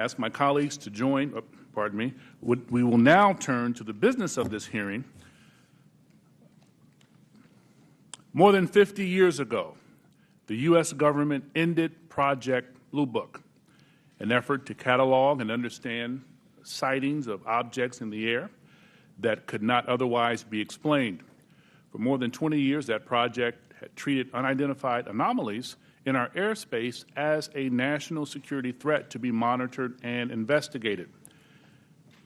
Ask my colleagues to join, pardon me. We will now turn to the business of this hearing. More than 50 years ago, the U.S. government ended Project Blue Book, an effort to catalog and understand sightings of objects in the air that could not otherwise be explained. For more than 20 years, that project had treated unidentified anomalies in our airspace as a national security threat to be monitored and investigated.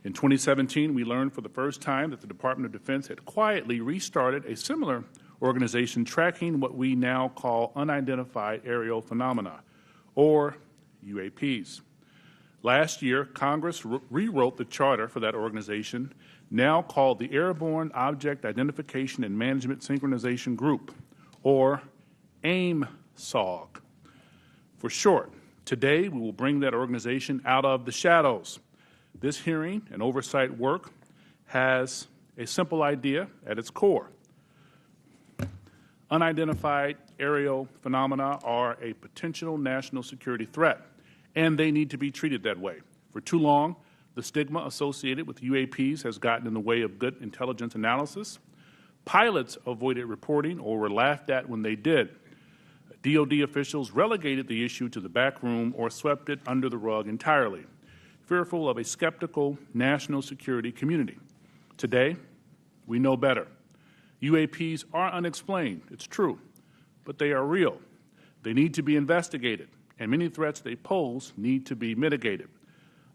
In 2017, we learned for the first time that the Department of Defense had quietly restarted a similar organization tracking what we now call unidentified aerial phenomena, or UAPs. Last year, Congress rewrote the charter for that organization, now called the Airborne Object Identification and Management Synchronization Group, or AIM-SOG. For short, today we will bring that organization out of the shadows. This hearing and oversight work has a simple idea at its core. Unidentified aerial phenomena are a potential national security threat, and they need to be treated that way. For too long, the stigma associated with UAPs has gotten in the way of good intelligence analysis. Pilots avoided reporting or were laughed at when they did. DoD officials relegated the issue to the back room or swept it under the rug entirely, fearful of a skeptical national security community. Today, we know better. UAPs are unexplained, it's true, but they are real. They need to be investigated, and many threats they pose need to be mitigated.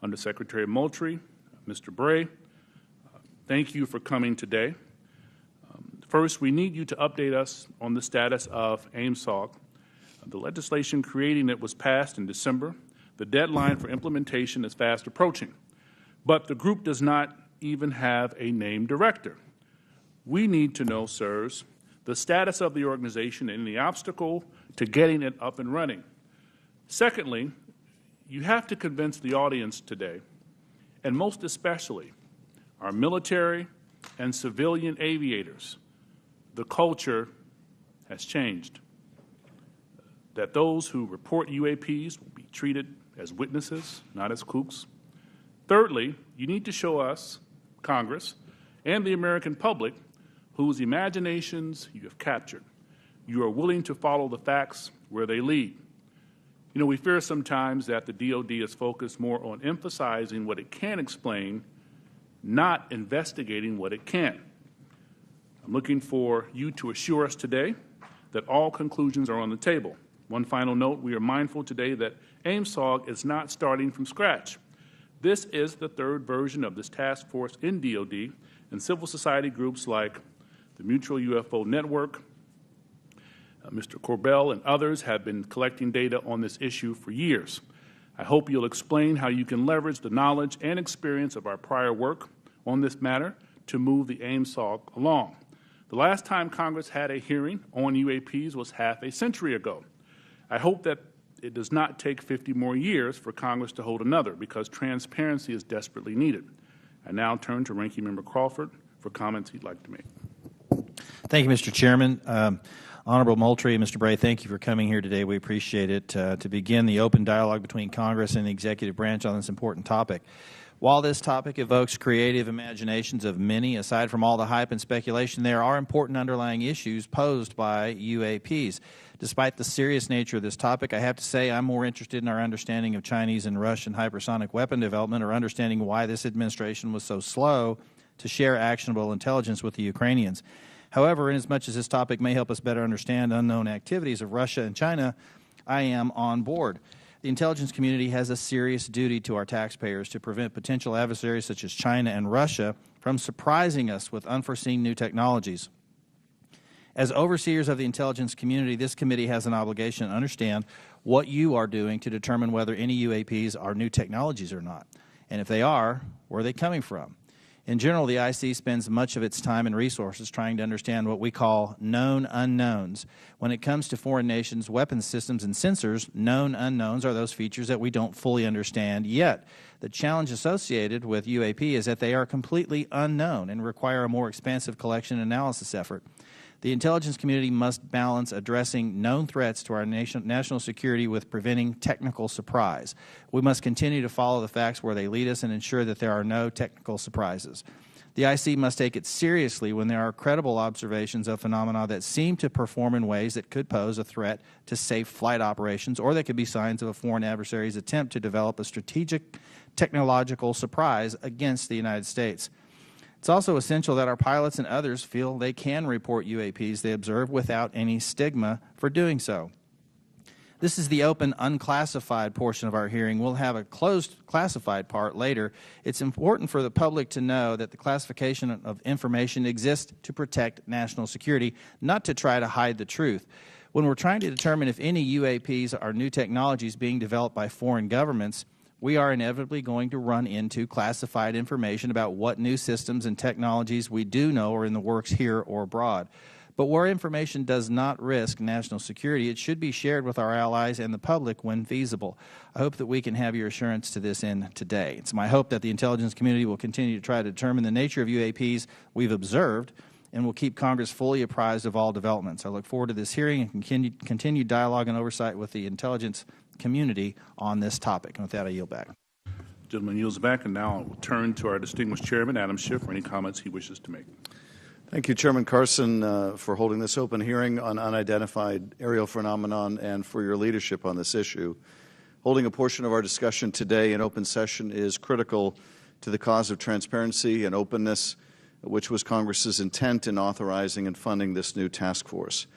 Undersecretary Moultrie, Mr. Bray, thank you for coming today. First, we need you to update us on the status of AIM-SOG. The legislation creating it was passed in December. The deadline for implementation is fast approaching, but the group does not even have a named director. We need to know, sirs, the status of the organization and the obstacle to getting it up and running. Secondly, you have to convince the audience today, and most especially our military and civilian aviators, the culture has changed, that those who report UAPs will be treated as witnesses, not as kooks. Thirdly, you need to show us, Congress, and the American public whose imaginations you have captured. You are willing to follow the facts where they lead. You know, we fear sometimes that the DoD is focused more on emphasizing what it can explain, not investigating what it can't. I'm looking for you to assure us today that all conclusions are on the table. One final note, we are mindful today that AIM-SOG is not starting from scratch. This is the third version of this task force in DoD, and civil society groups like the Mutual UFO Network, Mr. Corbell and others have been collecting data on this issue for years. I hope you'll explain how you can leverage the knowledge and experience of our prior work on this matter to move the AIM-SOG along. The last time Congress had a hearing on UAPs was half a century ago. I hope that it does not take 50 more years for Congress to hold another, because transparency is desperately needed. I now turn to Ranking Member Crawford for comments he'd like to make. Thank you, Mr. Chairman. Honorable Moultrie and Mr. Bray, thank you for coming here today. We appreciate it to begin the open dialogue between Congress and the executive branch on this important topic. While this topic evokes creative imaginations of many, aside from all the hype and speculation, there are important underlying issues posed by UAPs. Despite the serious nature of this topic, I have to say I'm more interested in our understanding of Chinese and Russian hypersonic weapon development, or understanding why this administration was so slow to share actionable intelligence with the Ukrainians. However, inasmuch as this topic may help us better understand unknown activities of Russia and China, I am on board. The intelligence community has a serious duty to our taxpayers to prevent potential adversaries such as China and Russia from surprising us with unforeseen new technologies. As overseers of the intelligence community, this committee has an obligation to understand what you are doing to determine whether any UAPs are new technologies or not, and if they are, where are they coming from? In general, the IC spends much of its time and resources trying to understand what we call known unknowns. When it comes to foreign nations' weapons systems and sensors, known unknowns are those features that we don't fully understand yet. The challenge associated with UAP is that they are completely unknown and require a more expansive collection and analysis effort. The intelligence community must balance addressing known threats to our national security with preventing technical surprise. We must continue to follow the facts where they lead us and ensure that there are no technical surprises. The IC must take it seriously when there are credible observations of phenomena that seem to perform in ways that could pose a threat to safe flight operations, or that could be signs of a foreign adversary's attempt to develop a strategic technological surprise against the United States. It's also essential that our pilots and others feel they can report UAPs they observe without any stigma for doing so. This is the open, unclassified portion of our hearing. We'll have a closed, classified part later. It's important for the public to know that the classification of information exists to protect national security, not to try to hide the truth. When we're trying to determine if any UAPs are new technologies being developed by foreign governments, we are inevitably going to run into classified information about what new systems and technologies we do know are in the works here or abroad. But where information does not risk national security, it should be shared with our allies and the public when feasible. I hope that we can have your assurance to this end today. It's my hope that the intelligence community will continue to try to determine the nature of UAPs we've observed and will keep Congress fully apprised of all developments. I look forward to this hearing and continued dialogue and oversight with the intelligence community on this topic. And with that, I yield back. The gentleman yields back, and now I will turn to our distinguished chairman, Adam Schiff, for any comments he wishes to make. Thank you, Chairman Carson, for holding this open hearing on unidentified aerial phenomenon and for your leadership on this issue. Holding a portion of our discussion today in open session is critical to the cause of transparency and openness, which was Congress's intent in authorizing and funding this new task force.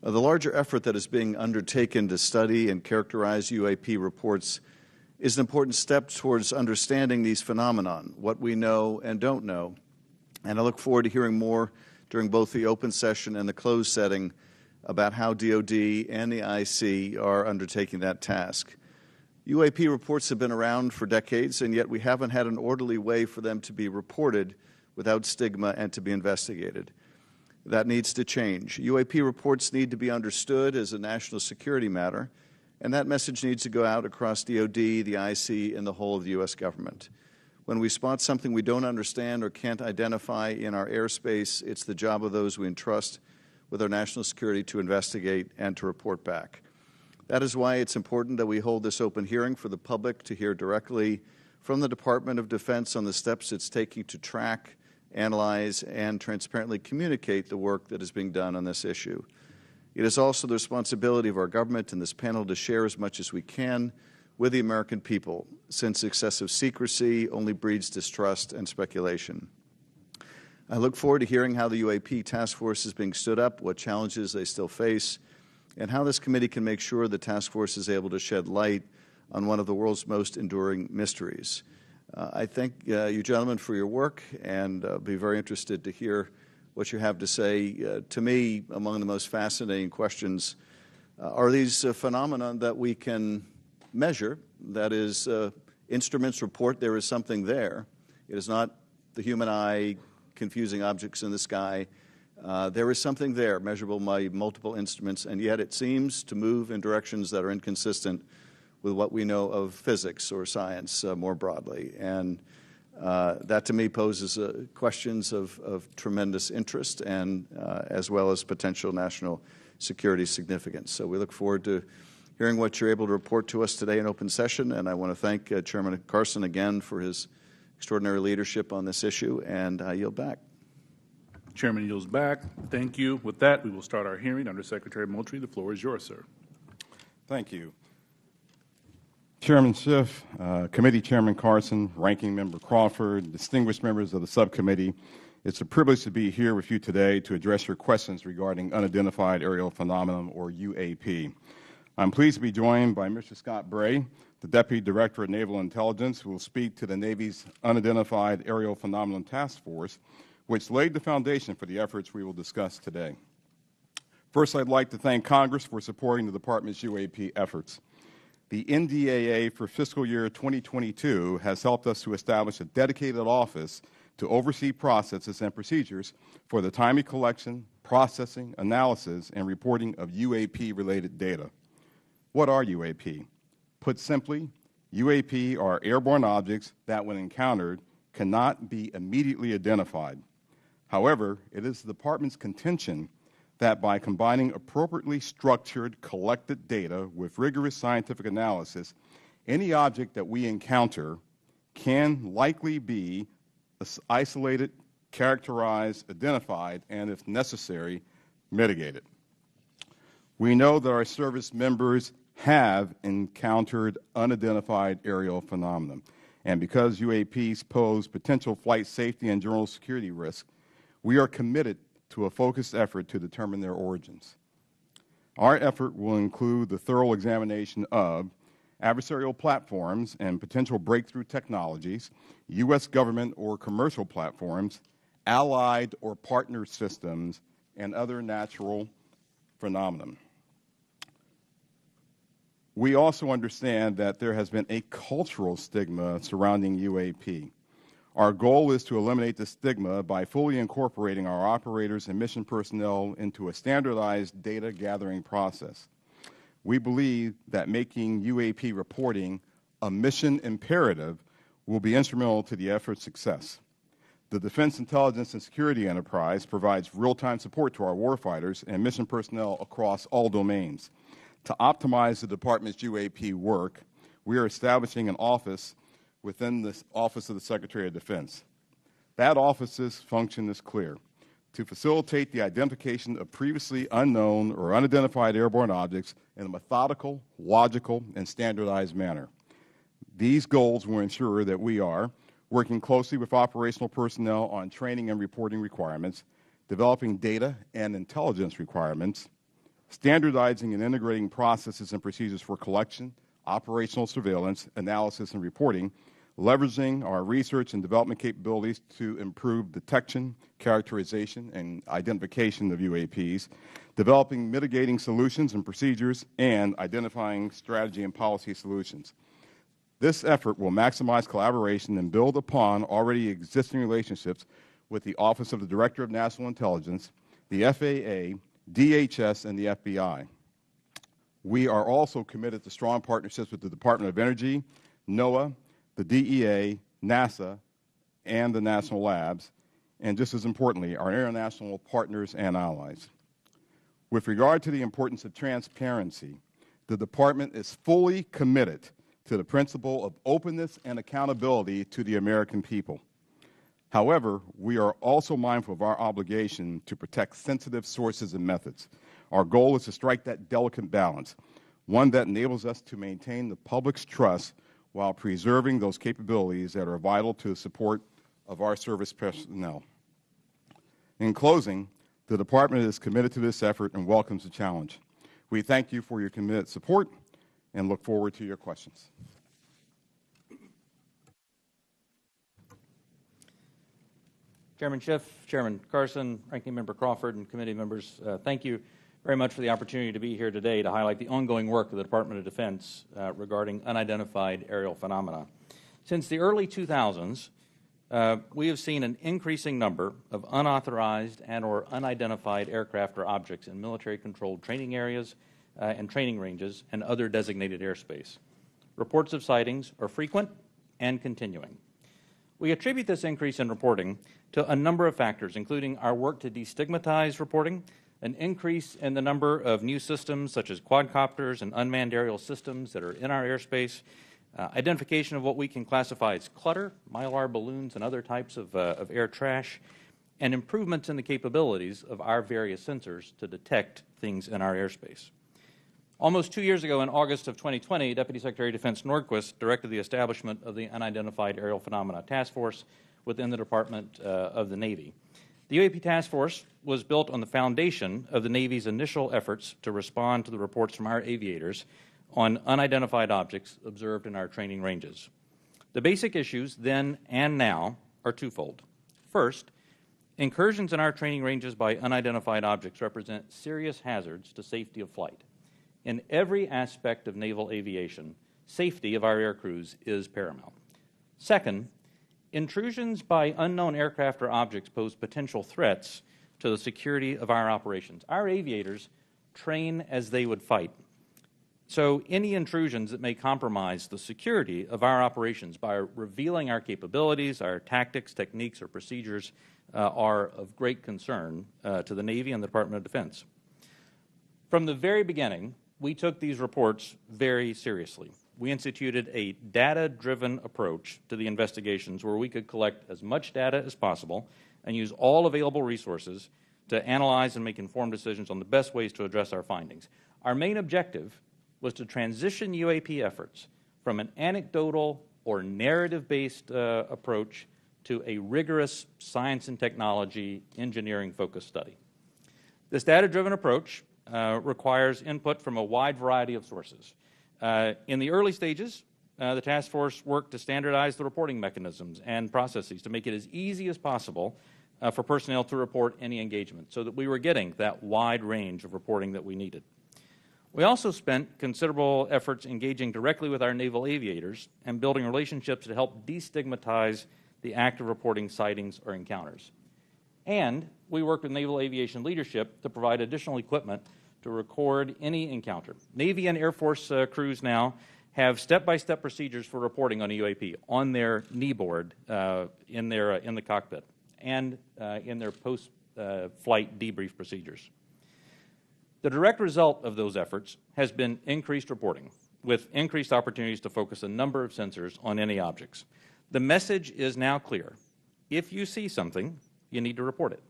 The larger effort that is being undertaken to study and characterize UAP reports is an important step towards understanding these phenomenon, what we know and don't know. And I look forward to hearing more during both the open session and the closed setting about how DOD and the IC are undertaking that task. UAP reports have been around for decades, and yet we haven't had an orderly way for them to be reported without stigma and to be investigated. That needs to change. UAP reports need to be understood as a national security matter, and that message needs to go out across DOD, the IC, and the whole of the U.S. government. When we spot something we don't understand or can't identify in our airspace, it's the job of those we entrust with our national security to investigate and to report back. That is why it's important that we hold this open hearing for the public to hear directly from the Department of Defense on the steps it's taking to track, analyze, and transparently communicate the work that is being done on this issue. It is also the responsibility of our government and this panel to share as much as we can with the American people, since excessive secrecy only breeds distrust and speculation. I look forward to hearing how the UAP task force is being stood up, what challenges they still face, and how this committee can make sure the task force is able to shed light on one of the world's most enduring mysteries. I thank you gentlemen for your work, and be very interested to hear what you have to say. To me, among the most fascinating questions are these phenomena that we can measure. That is, instruments report there is something there. It is not the human eye confusing objects in the sky. There is something there, measurable by multiple instruments, and yet it seems to move in directions that are inconsistent with what we know of physics or science more broadly. And that, to me, poses questions of tremendous interest and as well as potential national security significance. So we look forward to hearing what you're able to report to us today in open session, and I want to thank Chairman Carson again for his extraordinary leadership on this issue, and I yield back. Chairman yields back. Thank you. With that, we will start our hearing. Under Secretary Moultrie, the floor is yours, sir. Thank you. Chairman Schiff, Committee Chairman Carson, Ranking Member Crawford, distinguished members of the subcommittee, it's a privilege to be here with you today to address your questions regarding unidentified aerial phenomenon, or UAP. I'm pleased to be joined by Mr. Scott Bray, the Deputy Director of Naval Intelligence, who will speak to the Navy's Unidentified Aerial Phenomenon Task Force, which laid the foundation for the efforts we will discuss today. First, I'd like to thank Congress for supporting the Department's UAP efforts. The NDAA for fiscal year 2022 has helped us to establish a dedicated office to oversee processes and procedures for the timely collection, processing, analysis, and reporting of UAP-related data. What are UAP? Put simply, UAP are airborne objects that, when encountered, cannot be immediately identified. However, it is the Department's contention that by combining appropriately structured, collected data with rigorous scientific analysis, any object that we encounter can likely be isolated, characterized, identified, and, if necessary, mitigated. We know that our service members have encountered unidentified aerial phenomena, and because UAPs pose potential flight safety and general security risks, we are committed to a focused effort to determine their origins. Our effort will include the thorough examination of adversarial platforms and potential breakthrough technologies, U.S. government or commercial platforms, allied or partner systems, and other natural phenomena. We also understand that there has been a cultural stigma surrounding UAP. Our goal is to eliminate the stigma by fully incorporating our operators and mission personnel into a standardized data gathering process. We believe that making UAP reporting a mission imperative will be instrumental to the effort's success. The Defense Intelligence and Security Enterprise provides real-time support to our warfighters and mission personnel across all domains. To optimize the Department's UAP work, we are establishing an office within the Office of the Secretary of Defense. That office's function is clear: to facilitate the identification of previously unknown or unidentified airborne objects in a methodical, logical, and standardized manner. These goals will ensure that we are working closely with operational personnel on training and reporting requirements, developing data and intelligence requirements, standardizing and integrating processes and procedures for collection, operational surveillance, analysis, and reporting, leveraging our research and development capabilities to improve detection, characterization, and identification of UAPs, developing mitigating solutions and procedures, and identifying strategy and policy solutions. This effort will maximize collaboration and build upon already existing relationships with the Office of the Director of National Intelligence, the FAA, DHS, and the FBI. We are also committed to strong partnerships with the Department of Energy, NOAA, the DEA, NASA, and the national labs, and just as importantly, our international partners and allies. With regard to the importance of transparency, the Department is fully committed to the principle of openness and accountability to the American people. However, we are also mindful of our obligation to protect sensitive sources and methods. Our goal is to strike that delicate balance, one that enables us to maintain the public's trust while preserving those capabilities that are vital to the support of our service personnel. In closing, the Department is committed to this effort and welcomes the challenge. We thank you for your committed support and look forward to your questions. Chairman Schiff, Chairman Carson, Ranking Member Crawford, and committee members, thank you very much for the opportunity to be here today to highlight the ongoing work of the Department of Defense regarding unidentified aerial phenomena. Since the early 2000s, we have seen an increasing number of unauthorized and or unidentified aircraft or objects in military-controlled training areas and training ranges and other designated airspace. Reports of sightings are frequent and continuing. We attribute this increase in reporting to a number of factors, including our work to destigmatize reporting, an increase in the number of new systems such as quadcopters and unmanned aerial systems that are in our airspace, identification of what we can classify as clutter, mylar balloons and other types of air trash, and improvements in the capabilities of our various sensors to detect things in our airspace. Almost 2 years ago, in August of 2020, Deputy Secretary of Defense Nordquist directed the establishment of the Unidentified Aerial Phenomena Task Force within the Department of the Navy. The UAP Task Force was built on the foundation of the Navy's initial efforts to respond to the reports from our aviators on unidentified objects observed in our training ranges. The basic issues then and now are twofold. First, incursions in our training ranges by unidentified objects represent serious hazards to safety of flight. In every aspect of naval aviation, safety of our air crews is paramount. Second, intrusions by unknown aircraft or objects pose potential threats to the security of our operations. Our aviators train as they would fight. So any intrusions that may compromise the security of our operations by revealing our capabilities, our tactics, techniques, or procedures are of great concern to the Navy and the Department of Defense. From the very beginning, we took these reports very seriously. We instituted a data-driven approach to the investigations where we could collect as much data as possible and use all available resources to analyze and make informed decisions on the best ways to address our findings. Our main objective was to transition UAP efforts from an anecdotal or narrative-based approach to a rigorous science and technology engineering-focused study. This data-driven approach requires input from a wide variety of sources. In the early stages, the task force worked to standardize the reporting mechanisms and processes to make it as easy as possible for personnel to report any engagement so that we were getting that wide range of reporting that we needed. We also spent considerable efforts engaging directly with our naval aviators and building relationships to help destigmatize the act of reporting sightings or encounters. And we worked with naval aviation leadership to provide additional equipment to record any encounter. Navy and Air Force crews now have step-by-step procedures for reporting on a UAP on their knee board in the cockpit and in their post-flight debrief procedures. The direct result of those efforts has been increased reporting, with increased opportunities to focus a number of sensors on any objects. The message is now clear. If you see something, you need to report it.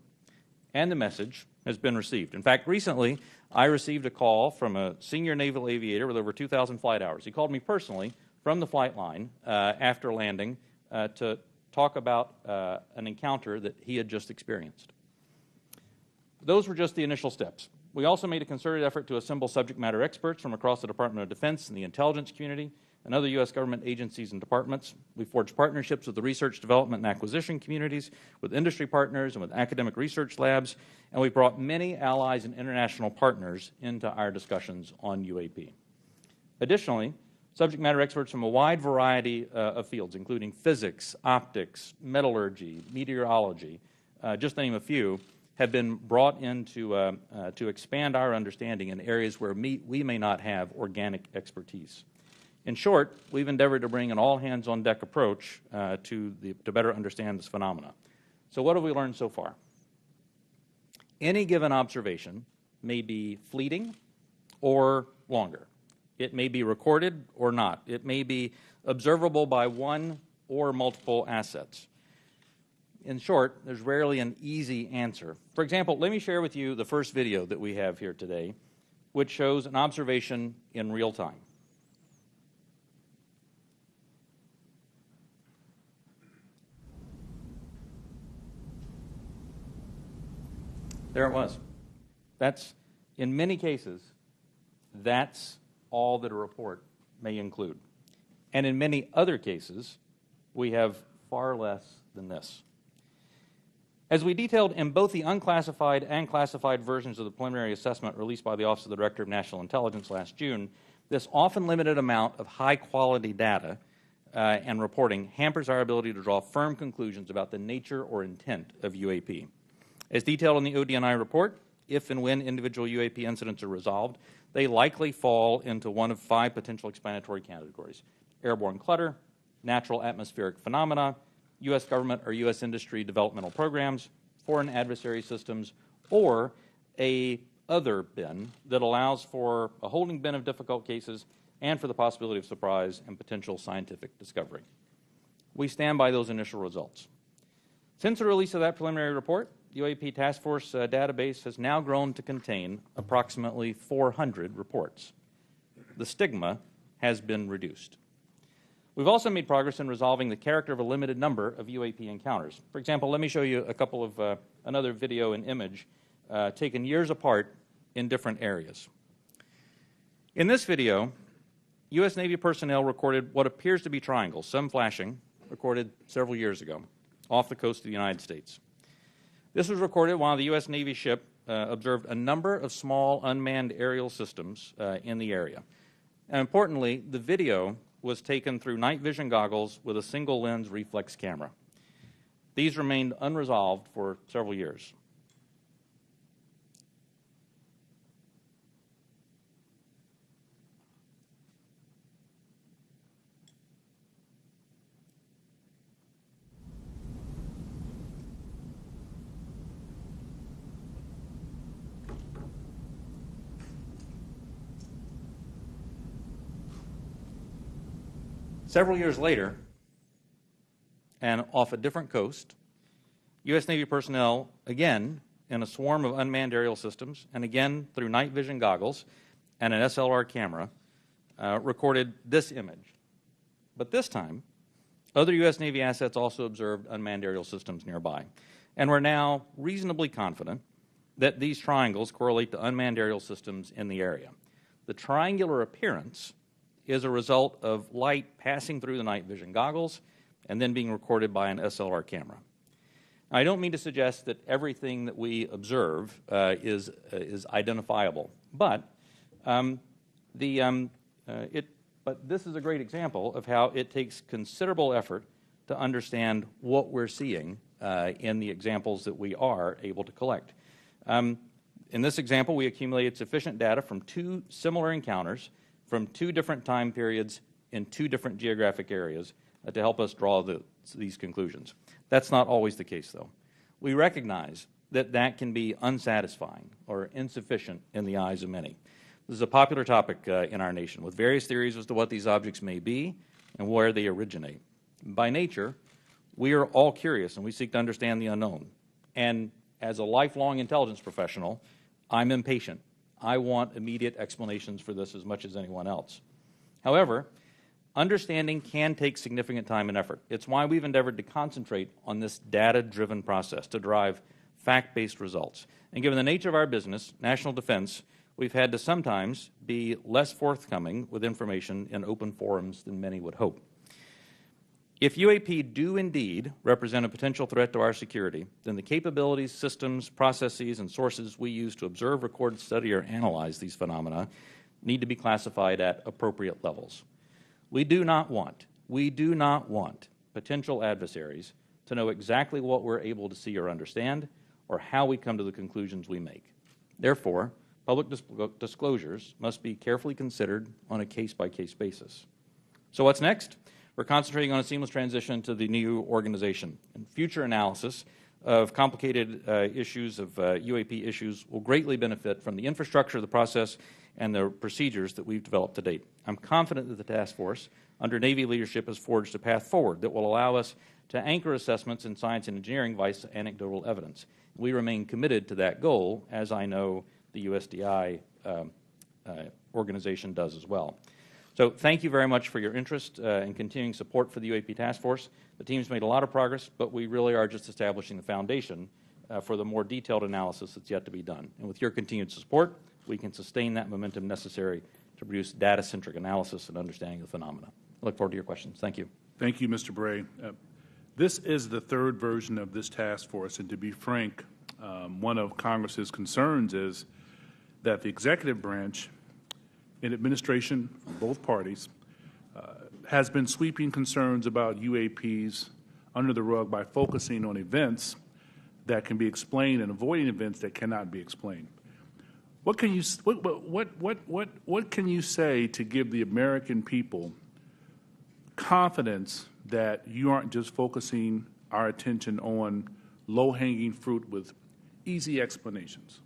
And the message has been received. In fact, recently, I received a call from a senior naval aviator with over 2,000 flight hours. He called me personally from the flight line after landing to talk about an encounter that he had just experienced. Those were just the initial steps. We also made a concerted effort to assemble subject matter experts from across the Department of Defense and the intelligence community and other U.S. government agencies and departments. We forged partnerships with the research, development, and acquisition communities, with industry partners, and with academic research labs, and we brought many allies and international partners into our discussions on UAP. Additionally, subject matter experts from a wide variety of fields, including physics, optics, metallurgy, meteorology, just to name a few, have been brought in to expand our understanding in areas where we may not have organic expertise. In short, we've endeavored to bring an all-hands-on-deck approach to better understand this phenomena. So what have we learned so far? Any given observation may be fleeting or longer. It may be recorded or not. It may be observable by one or multiple assets. In short, there's rarely an easy answer. For example, let me share with you the first video that we have here today, which shows an observation in real time. There it was. That's, in many cases, that's all that a report may include. And in many other cases, we have far less than this. As we detailed in both the unclassified and classified versions of the preliminary assessment released by the Office of the Director of National Intelligence last June, this often limited amount of high-quality data and reporting hampers our ability to draw firm conclusions about the nature or intent of UAP. As detailed in the ODNI report, if and when individual UAP incidents are resolved, they likely fall into one of 5 potential explanatory categories: airborne clutter, natural atmospheric phenomena, U.S. government or U.S. industry developmental programs, foreign adversary systems, or a other bin that allows for a holding bin of difficult cases and for the possibility of surprise and potential scientific discovery. We stand by those initial results. Since the release of that preliminary report, the UAP Task Force database has now grown to contain approximately 400 reports. The stigma has been reduced. We've also made progress in resolving the character of a limited number of UAP encounters. For example, let me show you a couple of another video and image taken years apart in different areas. In this video, U.S. Navy personnel recorded what appears to be triangles, some flashing, recorded several years ago, off the coast of the United States. This was recorded while the U.S. Navy ship observed a number of small unmanned aerial systems in the area. And importantly, the video was taken through night vision goggles with a single lens reflex camera. These remained unresolved for several years. Several years later, and off a different coast, U.S. Navy personnel, again in a swarm of unmanned aerial systems, and again through night vision goggles and an SLR camera, recorded this image. But this time, other U.S. Navy assets also observed unmanned aerial systems nearby. And we're now reasonably confident that these triangles correlate to unmanned aerial systems in the area. The triangular appearance is a result of light passing through the night vision goggles and then being recorded by an SLR camera. Now, I don't mean to suggest that everything that we observe is identifiable, but but this is a great example of how it takes considerable effort to understand what we're seeing in the examples that we are able to collect. In this example, we accumulated sufficient data from 2 similar encounters from 2 different time periods in 2 different geographic areas to help us draw these conclusions. That's not always the case, though. We recognize that that can be unsatisfying or insufficient in the eyes of many. This is a popular topic in our nation, with various theories as to what these objects may be and where they originate. By nature, we are all curious and we seek to understand the unknown. And as a lifelong intelligence professional, I'm impatient. I want immediate explanations for this as much as anyone else. However, understanding can take significant time and effort. It's why we've endeavored to concentrate on this data-driven process to derive fact-based results. And given the nature of our business, national defense, we've had to sometimes be less forthcoming with information in open forums than many would hope. If UAP do indeed represent a potential threat to our security, then the capabilities, systems, processes, and sources we use to observe, record, study, or analyze these phenomena need to be classified at appropriate levels. We do not want potential adversaries to know exactly what we're able to see or understand, or how we come to the conclusions we make. Therefore, public disclosures must be carefully considered on a case-by-case basis. So what's next? We're concentrating on a seamless transition to the new organization, and future analysis of complicated issues of UAP issues will greatly benefit from the infrastructure, the process, and the procedures that we've developed to date. I'm confident that the task force under Navy leadership has forged a path forward that will allow us to anchor assessments in science and engineering by anecdotal evidence. We remain committed to that goal, as I know the USDI organization does as well. So thank you very much for your interest and continuing support for the UAP Task Force. The team's made a lot of progress, but we really are just establishing the foundation for the more detailed analysis that's yet to be done. And with your continued support, we can sustain that momentum necessary to produce data-centric analysis and understanding of the phenomena. I look forward to your questions. Thank you. Thank you, Mr. Bray. This is the 3rd version of this task force, and to be frank, one of Congress's concerns is that the executive branch in administration from both parties has been sweeping concerns about UAPs under the rug by focusing on events that can be explained and avoiding events that cannot be explained. What can you say to give the American people confidence that you aren't just focusing our attention on low-hanging fruit with easy explanations?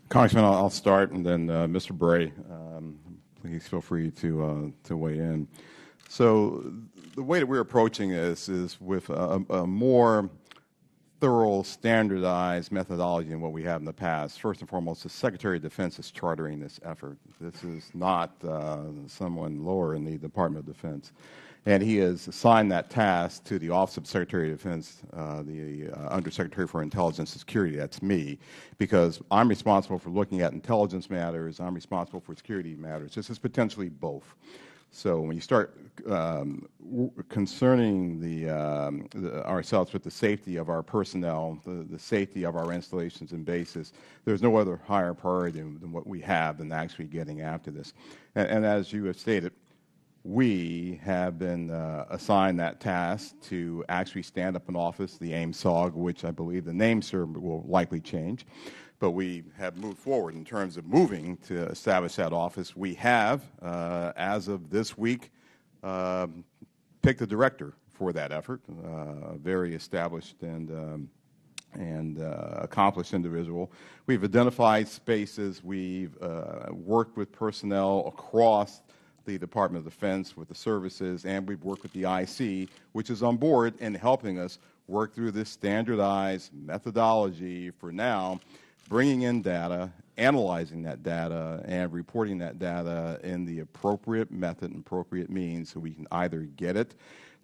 Congressman, I'll start, and then Mr. Bray, please feel free to weigh in. So the way that we're approaching this is with a more thorough, standardized methodology than what we have in the past. First and foremost, the Secretary of Defense is chartering this effort. This is not someone lower in the Department of Defense. And he has assigned that task to the Office of Secretary of Defense, the Undersecretary for Intelligence and Security. That's me, because I'm responsible for looking at intelligence matters. I'm responsible for security matters. This is potentially both. So when you start concerning ourselves with the safety of our personnel, the safety of our installations and bases, there's no other higher priority than what we have than actually getting after this. And as you have stated, we have been assigned that task to actually stand up an office, the AIM-SOG, which I believe the name, sir, will likely change. But we have moved forward in terms of moving to establish that office. We have, as of this week, picked a director for that effort, a very established and accomplished individual. We've identified spaces. We've worked with personnel across the Department of Defense, with the services, and we've worked with the IC, which is on board in helping us work through this standardized methodology for now, bringing in data, analyzing that data, and reporting that data in the appropriate method and appropriate means so we can either get it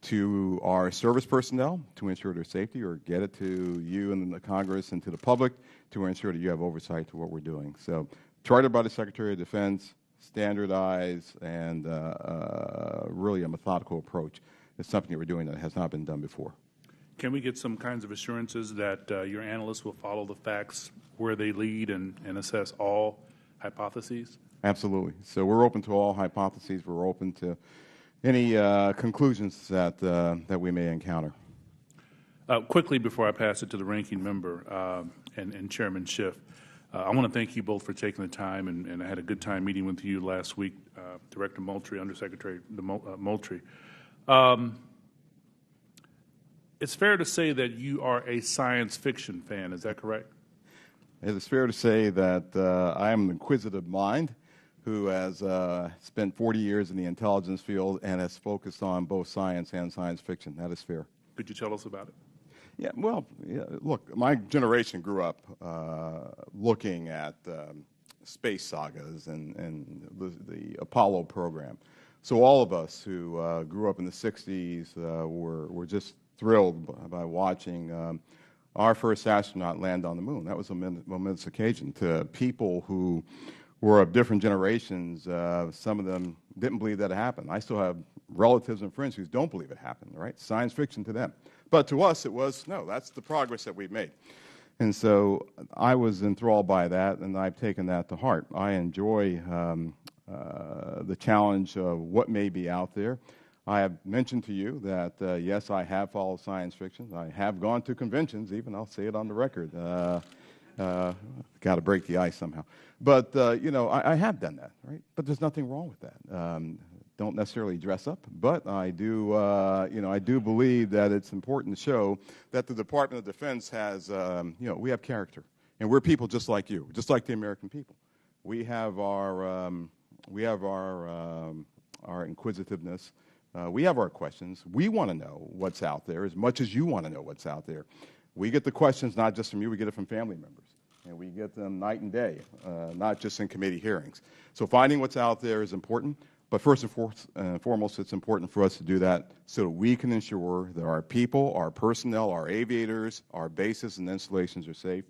to our service personnel to ensure their safety, or get it to you and the Congress and to the public to ensure that you have oversight to what we're doing. So, chartered by the Secretary of Defense, standardized, and really a methodical approach is something that we're doing that has not been done before. Can we get some kinds of assurances that your analysts will follow the facts where they lead and assess all hypotheses? Absolutely. So we're open to all hypotheses. We're open to any conclusions that we may encounter. Quickly, before I pass it to the ranking member and Chairman Schiff, I want to thank you both for taking the time, and I had a good time meeting with you last week, Director Moultrie, Undersecretary Moultrie. It's fair to say that you are a science fiction fan. Is that correct? It is fair to say that I am an inquisitive mind who has spent 40 years in the intelligence field and has focused on both science and science fiction. That is fair. Could you tell us about it? Yeah, well, look, my generation grew up looking at space sagas and the Apollo program. So all of us who grew up in the 60s were just thrilled by watching our first astronaut land on the moon. That was a momentous occasion. To people who were of different generations, some of them didn't believe that it happened. I still have relatives and friends who don't believe it happened, right? Science fiction to them. But to us, it was, no, that's the progress that we've made. And so I was enthralled by that, and I've taken that to heart. I enjoy the challenge of what may be out there. I have mentioned to you that, yes, I have followed science fiction. I have gone to conventions, even. I'll say it on the record. Got to break the ice somehow. But, you know, I have done that, right? But there's nothing wrong with that. Don't necessarily dress up, but I do, you know, I do believe that it's important to show that the Department of Defense has, you know, we have character, and we're people just like you, just like the American people. We have our inquisitiveness. We have our questions. We want to know what's out there as much as you want to know what's out there. We get the questions not just from you, we get it from family members. And we get them night and day, not just in committee hearings. So finding what's out there is important, but first and foremost, it's important for us to do that so that we can ensure that our people, our personnel, our aviators, our bases and installations are safe.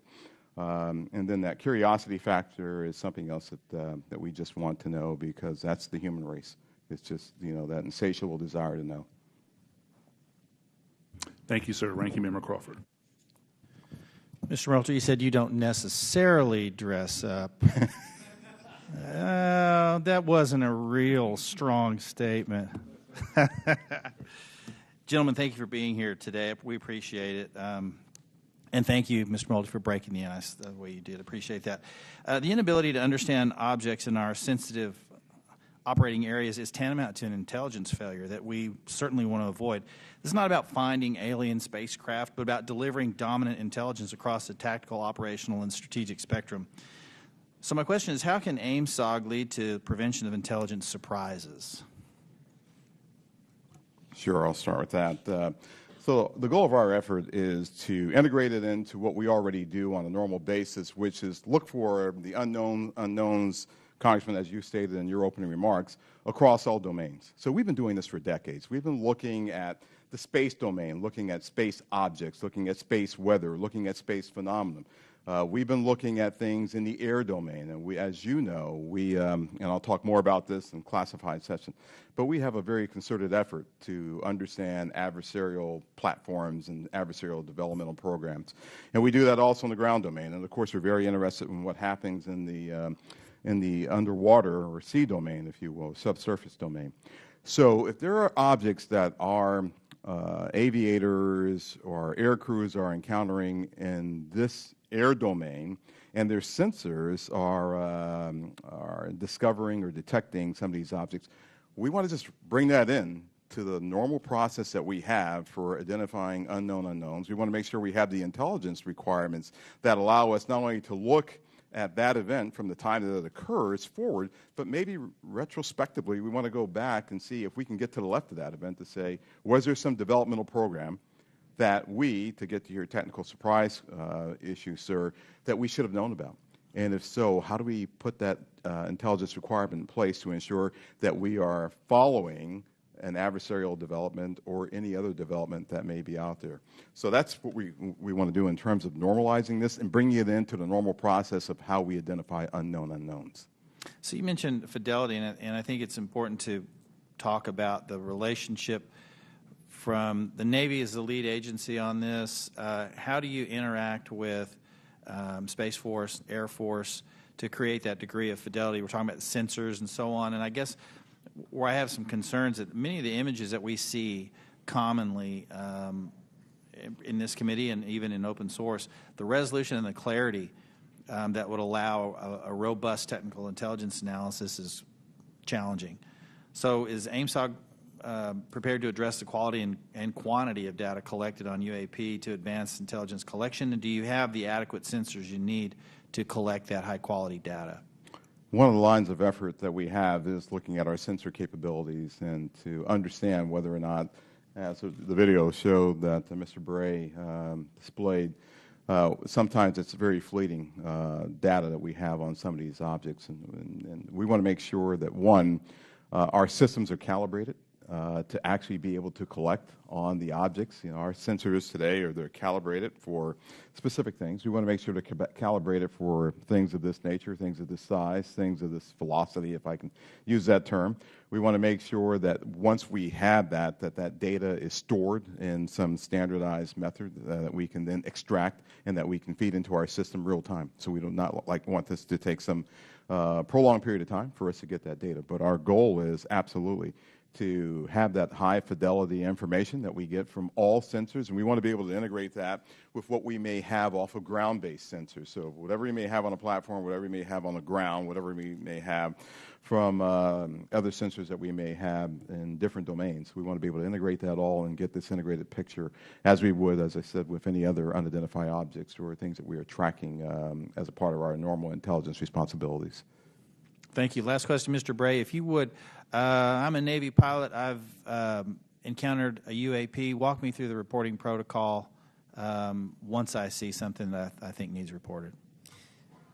And then that curiosity factor is something else that we just want to know, because that's the human race. It's just, you know, that insatiable desire to know. Thank you, sir. Ranking Member Crawford. Mr. Moultrie, you said you don't necessarily dress up. That wasn't a real strong statement. Gentlemen, thank you for being here today. We appreciate it. And thank you, Mr. Moultrie, for breaking the ice the way you did. Appreciate that. The inability to understand objects in our sensitive operating areas is tantamount to an intelligence failure that we certainly want to avoid. This is not about finding alien spacecraft, but about delivering dominant intelligence across the tactical, operational, and strategic spectrum. So my question is, how can AIM-SOG lead to prevention of intelligence surprises? Sure, I'll start with that. So the goal of our effort is to integrate it into what we already do on a normal basis, which is look for the unknowns, Congressman, as you stated in your opening remarks, across all domains. So we've been doing this for decades. We've been looking at the space domain, looking at space objects, looking at space weather, looking at space phenomenon. We've been looking at things in the air domain, and we, as you know, and I'll talk more about this in classified session, but we have a very concerted effort to understand adversarial platforms and adversarial developmental programs. And we do that also in the ground domain. And of course, we're very interested in what happens in the underwater or sea domain, if you will, subsurface domain. So if there are objects that our aviators or air crews are encountering in this air domain, and their sensors are discovering or detecting some of these objects, we want to just bring that in to the normal process that we have for identifying unknown unknowns. We want to make sure we have the intelligence requirements that allow us not only to look at that event from the time that it occurs forward, but maybe retrospectively we want to go back and see if we can get to the left of that event to say, was there some developmental program that we, to get to your technical surprise issue, sir, that we should have known about? And if so, how do we put that intelligence requirement in place to ensure that we are following an adversarial development or any other development that may be out there? So that's what we want to do in terms of normalizing this and bringing it into the normal process of how we identify unknown unknowns. So you mentioned fidelity, and I think it's important to talk about the relationship from the Navy as the lead agency on this. How do you interact with Space Force, Air Force, to create that degree of fidelity? We're talking about sensors and so on, and I guess where I have some concerns that many of the images that we see commonly in this committee and even in open source, the resolution and the clarity that would allow a robust technical intelligence analysis is challenging. So is AIMSOG prepared to address the quality and quantity of data collected on UAP to advance intelligence collection? And do you have the adequate sensors you need to collect that high-quality data? One of the lines of effort that we have is looking at our sensor capabilities and to understand whether or not, as the video showed that Mr. Bray displayed, sometimes it's very fleeting data that we have on some of these objects. And we want to make sure that, one, our systems are calibrated to actually be able to collect on the objects. You know, our sensors today they're calibrated for specific things. We want to make sure they're calibrated for things of this nature, things of this size, things of this velocity, if I can use that term. We want to make sure that once we have that data is stored in some standardized method that we can then extract and that we can feed into our system real time. So we do not want this to take some prolonged period of time for us to get that data. But our goal is absolutely to have that high fidelity information that we get from all sensors, and we want to be able to integrate that with what we may have off of ground-based sensors. So whatever we may have on a platform, whatever we may have on the ground, whatever we may have from other sensors that we may have in different domains, we want to be able to integrate that all and get this integrated picture as we would, as I said, with any other unidentified objects or things that we are tracking as a part of our normal intelligence responsibilities. Thank you. Last question, Mr. Bray, if you would. I'm a Navy pilot. I've encountered a UAP. Walk me through the reporting protocol once I see something that I think needs reported.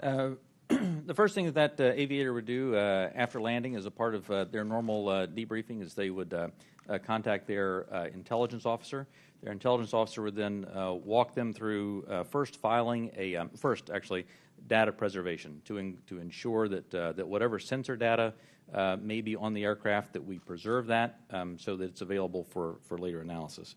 The first thing that aviator would do after landing as a part of their normal debriefing is they would contact their intelligence officer. Their intelligence officer would then walk them through first filing a data preservation to ensure that whatever sensor data may be on the aircraft, that we preserve that so that it's available for later analysis.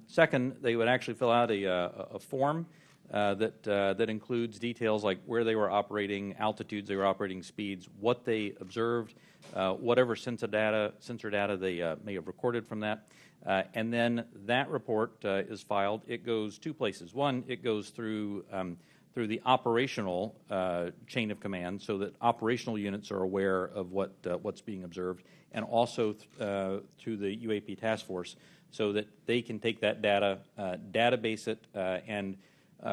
Second, they would actually fill out a form that includes details like where they were operating, altitudes they were operating, speeds, what they observed, whatever sensor data they may have recorded from that. And then that report is filed. It goes two places. One, it goes through the operational chain of command, so that operational units are aware of what's being observed, and also through the UAP task force, so that they can take that data, database it, and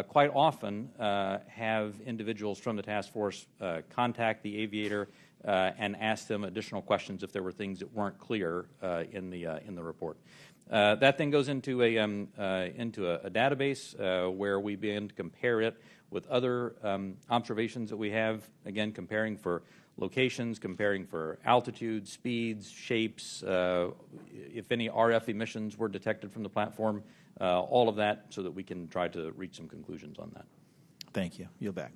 quite often have individuals from the task force contact the aviator and ask them additional questions if there were things that weren't clear in the report. That then goes into a database where we begin to compare it with other observations that we have, again, comparing for locations, comparing for altitude, speeds, shapes, if any RF emissions were detected from the platform, all of that, so that we can try to reach some conclusions on that. Thank you. Yield back.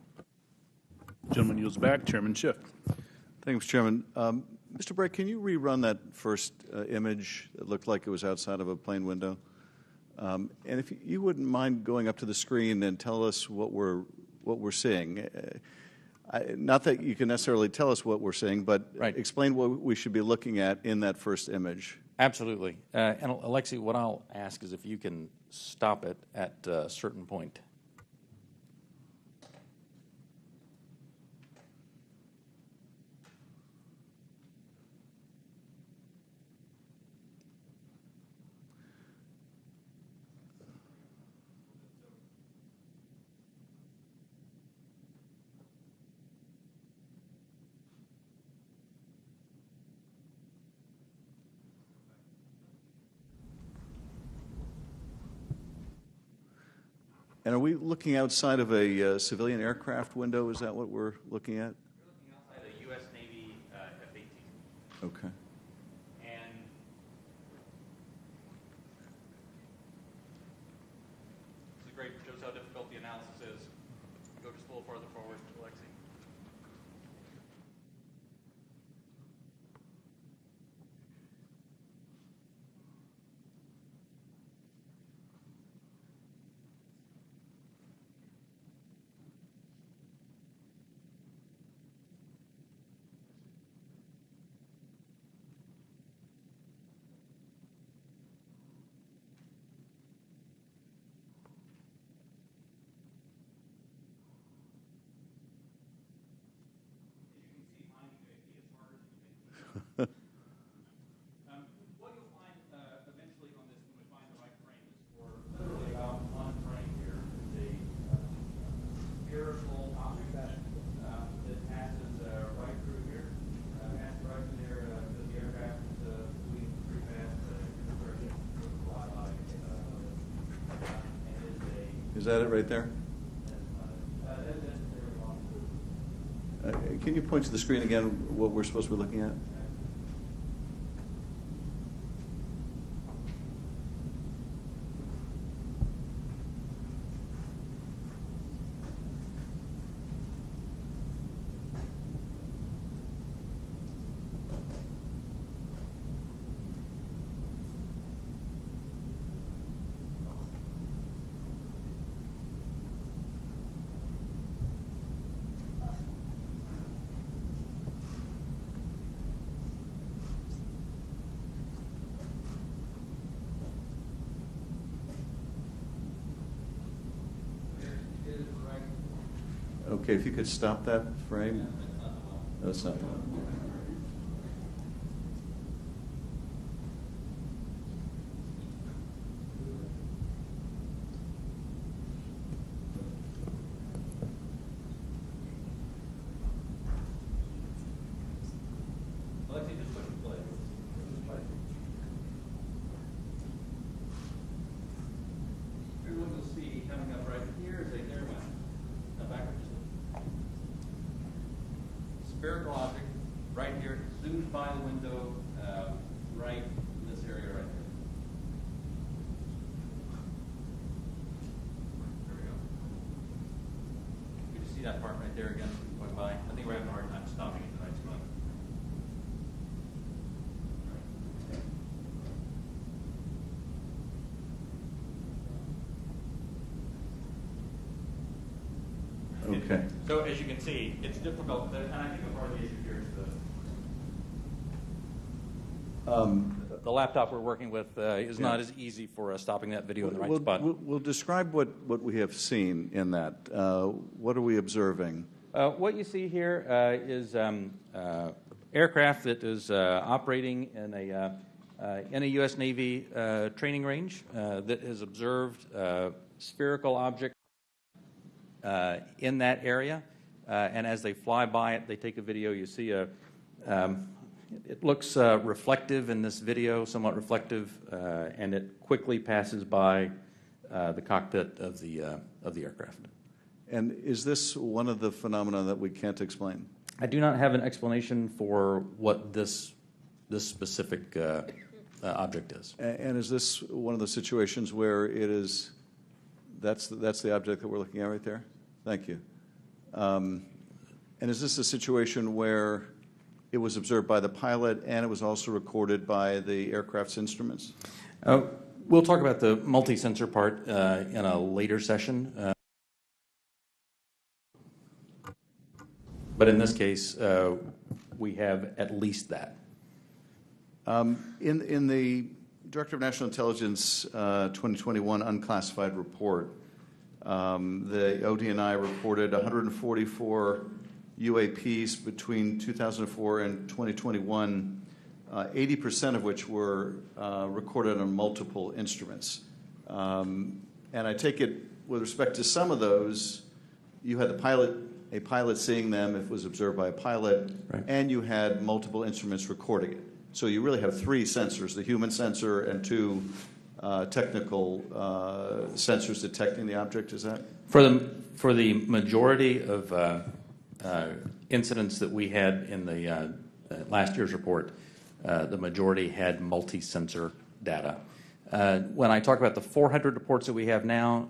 Gentleman yields back. Chairman Schiff. Thank you, Mr. Chairman. Mr. Bray, can you rerun that first image that looked like it was outside of a plane window? And if you wouldn't mind going up to the screen and tell us what we're seeing. Not that you can necessarily tell us what we're seeing, but right. Explain what we should be looking at in that first image. Absolutely. And Alexi, what I'll ask is if you can stop it at a certain point. And are we looking outside of a civilian aircraft window? Is that what we're looking at? We're looking outside a U.S. Navy F-18. Okay. And this is great. Shows how difficult the analysis is. Go just a little farther forward, Alexi. What you'll find eventually on this, when we find the right frame, is for literally about one frame here is a spherical object that passes right through here, passes right through there because the aircraft is moving pretty fast in the direction of the fly by. Is that it right there? Can you point to the screen again what we're supposed to be looking at? Okay, if you could stop that frame. No, it's not the one. Alexi, just push play. Here's what you'll see coming up right here is a near one. Now backward just spherical object right here, zooms by the window, right in this area right here. There we go. You can see that part right there again, going by. I think we're having a hard time stopping at the right spot. Okay. So as you can see, it's difficult, and I think a part of the issue here is the laptop we're working with is not as easy for stopping that video in the right spot. We'll describe what we have seen in that. What are we observing? What you see here is aircraft that is operating in a U.S. Navy training range that has observed spherical object in that area, and as they fly by it, they take a video. You see it looks reflective in this video, somewhat reflective, and it quickly passes by the cockpit of the aircraft. And is this one of the phenomena that we can't explain? I do not have an explanation for what this specific object is. And is this one of the situations where it is? That's the object that we're looking at right there? Thank you. And is this a situation where it was observed by the pilot and it was also recorded by the aircraft's instruments? We'll talk about the multi-sensor part in a later session. But in this case, we have at least that. In the Director of National Intelligence 2021 unclassified report, the ODNI reported 144 UAPs between 2004 and 2021, 80% of which were recorded on multiple instruments. And I take it, with respect to some of those, you had a pilot seeing them if it was observed by a pilot, right, and you had multiple instruments recording it. So you really have three sensors, the human sensor and two technical sensors detecting the object, is that? For the majority of incidents that we had in the last year's report, the majority had multi-sensor data. When I talk about the 400 reports that we have now,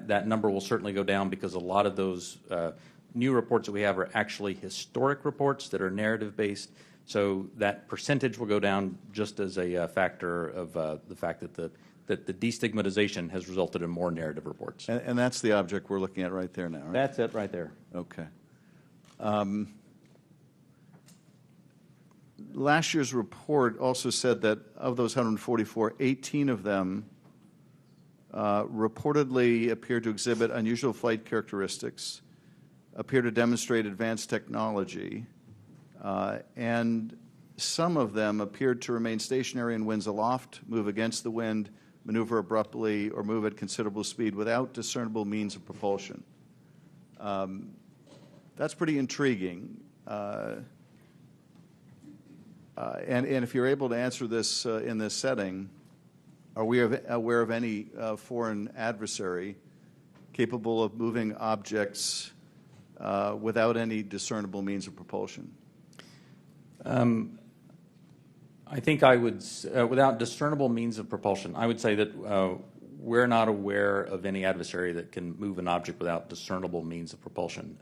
that number will certainly go down because a lot of those new reports that we have are actually historic reports that are narrative-based. So that percentage will go down just as a factor of the fact that the destigmatization has resulted in more narrative reports. And that's the object we're looking at right there now, right? That's it right there. Okay. Last year's report also said that of those 144, 18 of them reportedly appear to exhibit unusual flight characteristics, appear to demonstrate advanced technology, and some of them appeared to remain stationary in winds aloft, move against the wind, maneuver abruptly, or move at considerable speed without discernible means of propulsion. That's pretty intriguing. And if you're able to answer this in this setting, are we aware of any foreign adversary capable of moving objects without any discernible means of propulsion? I think I would, without discernible means of propulsion, I would say that we're not aware of any adversary that can move an object without discernible means of propulsion.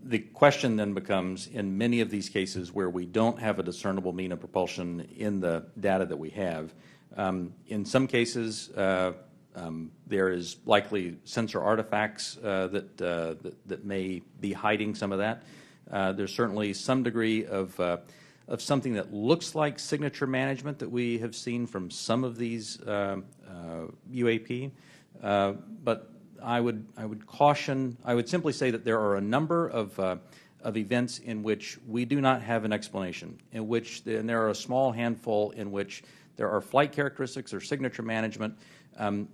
The question then becomes, in many of these cases where we don't have a discernible mean of propulsion in the data that we have, in some cases there is likely sensor artifacts that may be hiding some of that. There's certainly some degree of something that looks like signature management that we have seen from some of these UAP, but I would caution. I would simply say that there are a number of events in which we do not have an explanation, and there are a small handful in which there are flight characteristics or signature management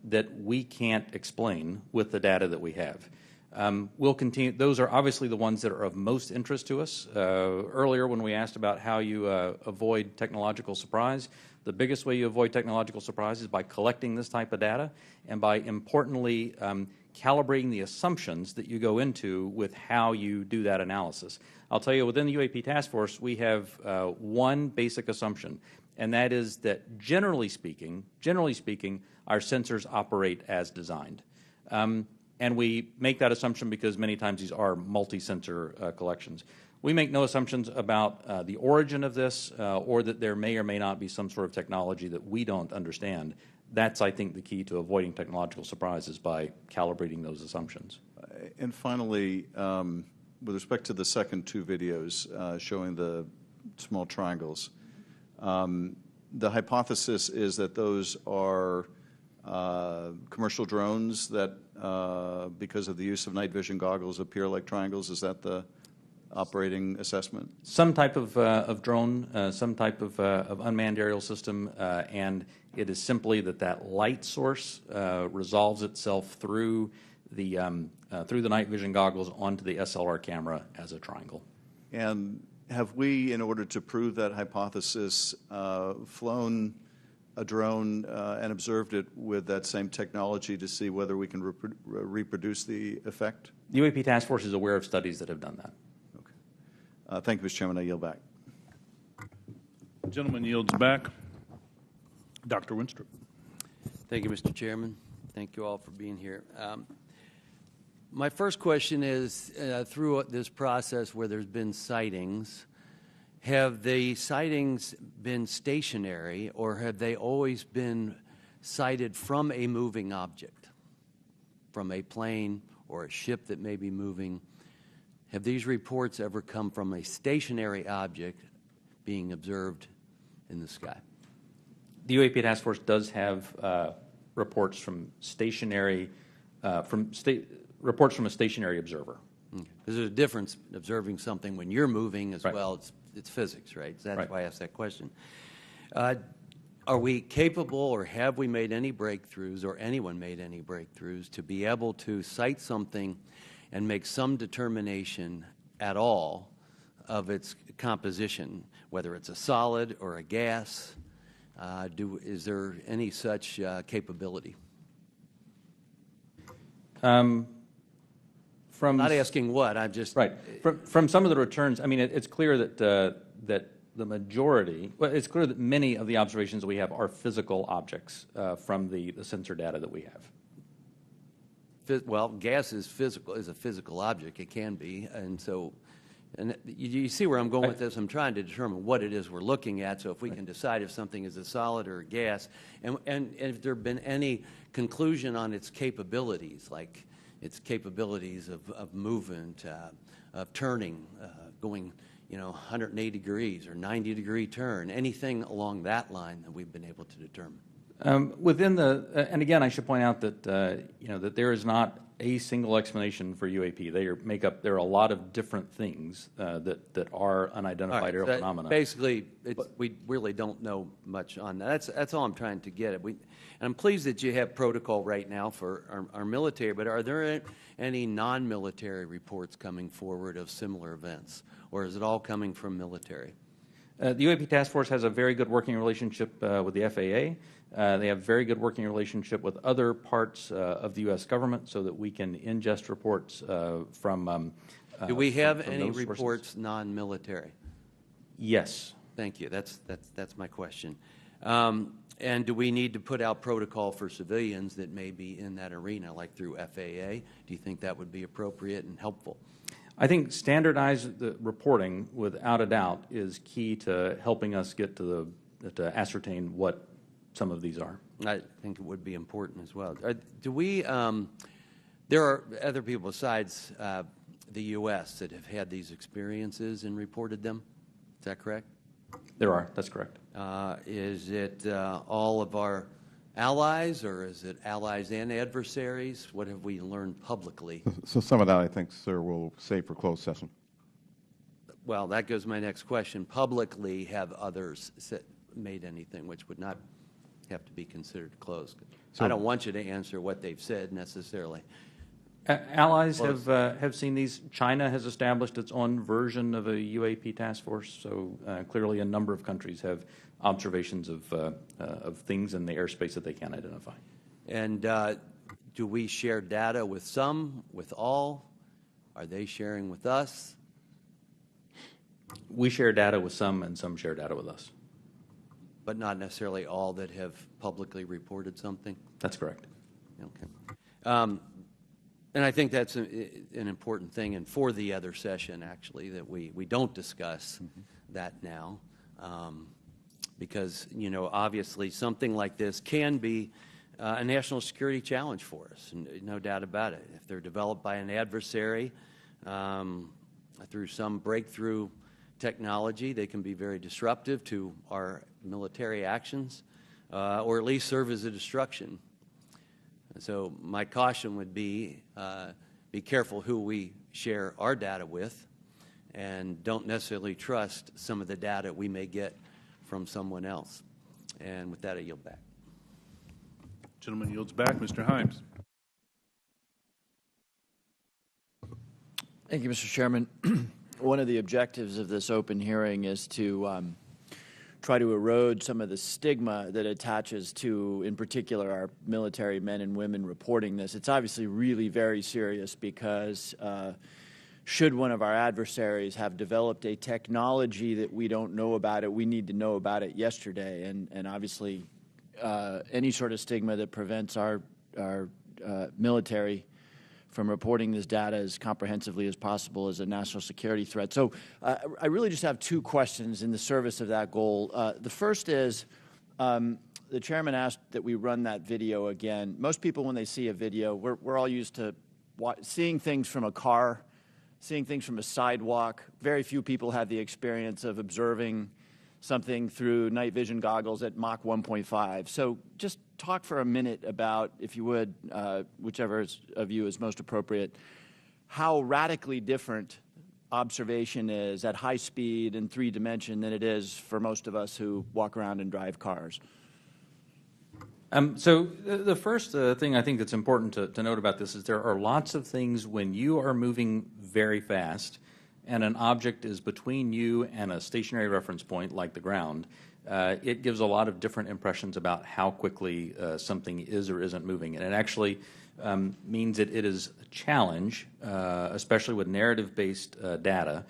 that we can't explain with the data that we have. We'll continue. Those are obviously the ones that are of most interest to us. Earlier, when we asked about how you avoid technological surprise, the biggest way you avoid technological surprise is by collecting this type of data and by, importantly, calibrating the assumptions that you go into with how you do that analysis. I'll tell you, within the UAP task force, we have one basic assumption, and that is that generally speaking, our sensors operate as designed. And we make that assumption because many times these are multi-sensor collections. We make no assumptions about the origin of this or that there may or may not be some sort of technology that we don't understand. That's, I think, the key to avoiding technological surprises, by calibrating those assumptions. And finally, with respect to the second two videos showing the small triangles, the hypothesis is that those are commercial drones that, because of the use of night vision goggles, appear like triangles. Is that the operating assessment? Some type of drone, some type of unmanned aerial system, and it is simply that light source resolves itself through the night vision goggles onto the SLR camera as a triangle. And have we, in order to prove that hypothesis, flown a drone and observed it with that same technology to see whether we can reproduce the effect? The UAP Task Force is aware of studies that have done that. Okay. Thank you, Mr. Chairman. I yield back. The gentleman yields back. Dr. Winstrup. Thank you, Mr. Chairman. Thank you all for being here. My first question is, through this process where there's been sightings, have the sightings been stationary, or have they always been sighted from a moving object, from a plane or a ship that may be moving? Have these reports ever come from a stationary object being observed in the sky? The UAP Task Force does have reports from stationary, reports from a stationary observer. Because there's a difference observing something when you're moving as right. well. It's physics, right? That's right. why I asked that question. Are we capable, or have we made any breakthroughs, or anyone made any breakthroughs, to be able to sight something and make some determination at all of its composition, whether it's a solid or a gas? Is there any such capability? From Not asking what, I'm just... Right. From some of the returns, I mean, it's clear that that the majority, well, it's clear that many of the observations that we have are physical objects from the sensor data that we have. Well, gas is a physical object. It can be, and so, and you see where I'm going with this. I'm trying to determine what it is we're looking at. So if we can decide if something is a solid or a gas, and if there have been any conclusion on its capabilities, like its capabilities of movement, of turning, going, 180 degrees or 90-degree turn, anything along that line that we've been able to determine. Within the, and again, I should point out that that there is not a single explanation for UAP. There are a lot of different things that are unidentified aerial phenomena. Basically, we really don't know much on that. That's all I'm trying to get at. And I'm pleased that you have protocol right now for our military, but are there any non-military reports coming forward of similar events, or is it all coming from military? The UAP Task Force has a very good working relationship with the FAA. They have a very good working relationship with other parts of the U.S. government so that we can ingest reports from Do we have from any those sources. reports non-military? Yes. Thank you. That's my question. And do we need to put out protocol for civilians that may be in that arena, like through FAA? Do you think that would be appropriate and helpful? I think standardized reporting, without a doubt, is key to helping us get to ascertain what some of these are. I think it would be important as well. There are other people besides the U.S. that have had these experiences and reported them. Is that correct? There are. That's correct. Is it all of our allies, or is it allies and adversaries? What have we learned publicly? So some of that, I think, sir, we'll save for closed session. Well, that goes to my next question. Publicly, have others made anything which would not have to be considered closed? So, I don't want you to answer what they've said necessarily. Allies have seen these. China has established its own version of a UAP task force, so clearly a number of countries have observations of things in the airspace that they can't identify. And do we share data with some, with all? Are they sharing with us? We share data with some, and some share data with us. But not necessarily all that have publicly reported something? That's correct. Okay. And I think that's an important thing, and for the other session, actually, that we don't discuss that now, because, obviously something like this can be a national security challenge for us, no doubt about it. If they're developed by an adversary through some breakthrough technology, they can be very disruptive to our military actions, or at least serve as a distraction. So my caution would be careful who we share our data with, and don't necessarily trust some of the data we may get from someone else. And with that, I yield back. Gentleman yields back. Mr. Himes. Thank you, Mr. Chairman. One of the objectives of this open hearing is to try to erode some of the stigma that attaches to, in particular, our military men and women reporting this. It's obviously really very serious because should one of our adversaries have developed a technology that we don't know about it, we need to know about it yesterday. And obviously, any sort of stigma that prevents our military from reporting this data as comprehensively as possible is a national security threat. So I really just have two questions in the service of that goal. The first is, the chairman asked that we run that video again. Most people, when they see a video, we're all used to seeing things from a car, seeing things from a sidewalk. Very few people have the experience of observing something through night vision goggles at Mach 1.5. So just talk for a minute about, if you would, whichever of you is most appropriate, how radically different observation is at high speed and 3-dimension than it is for most of us who walk around and drive cars. So the first thing I think that's important to note about this is there are lots of things when you are moving very fast and an object is between you and a stationary reference point like the ground, it gives a lot of different impressions about how quickly something is or isn't moving. And it actually means that it is a challenge, especially with narrative-based data,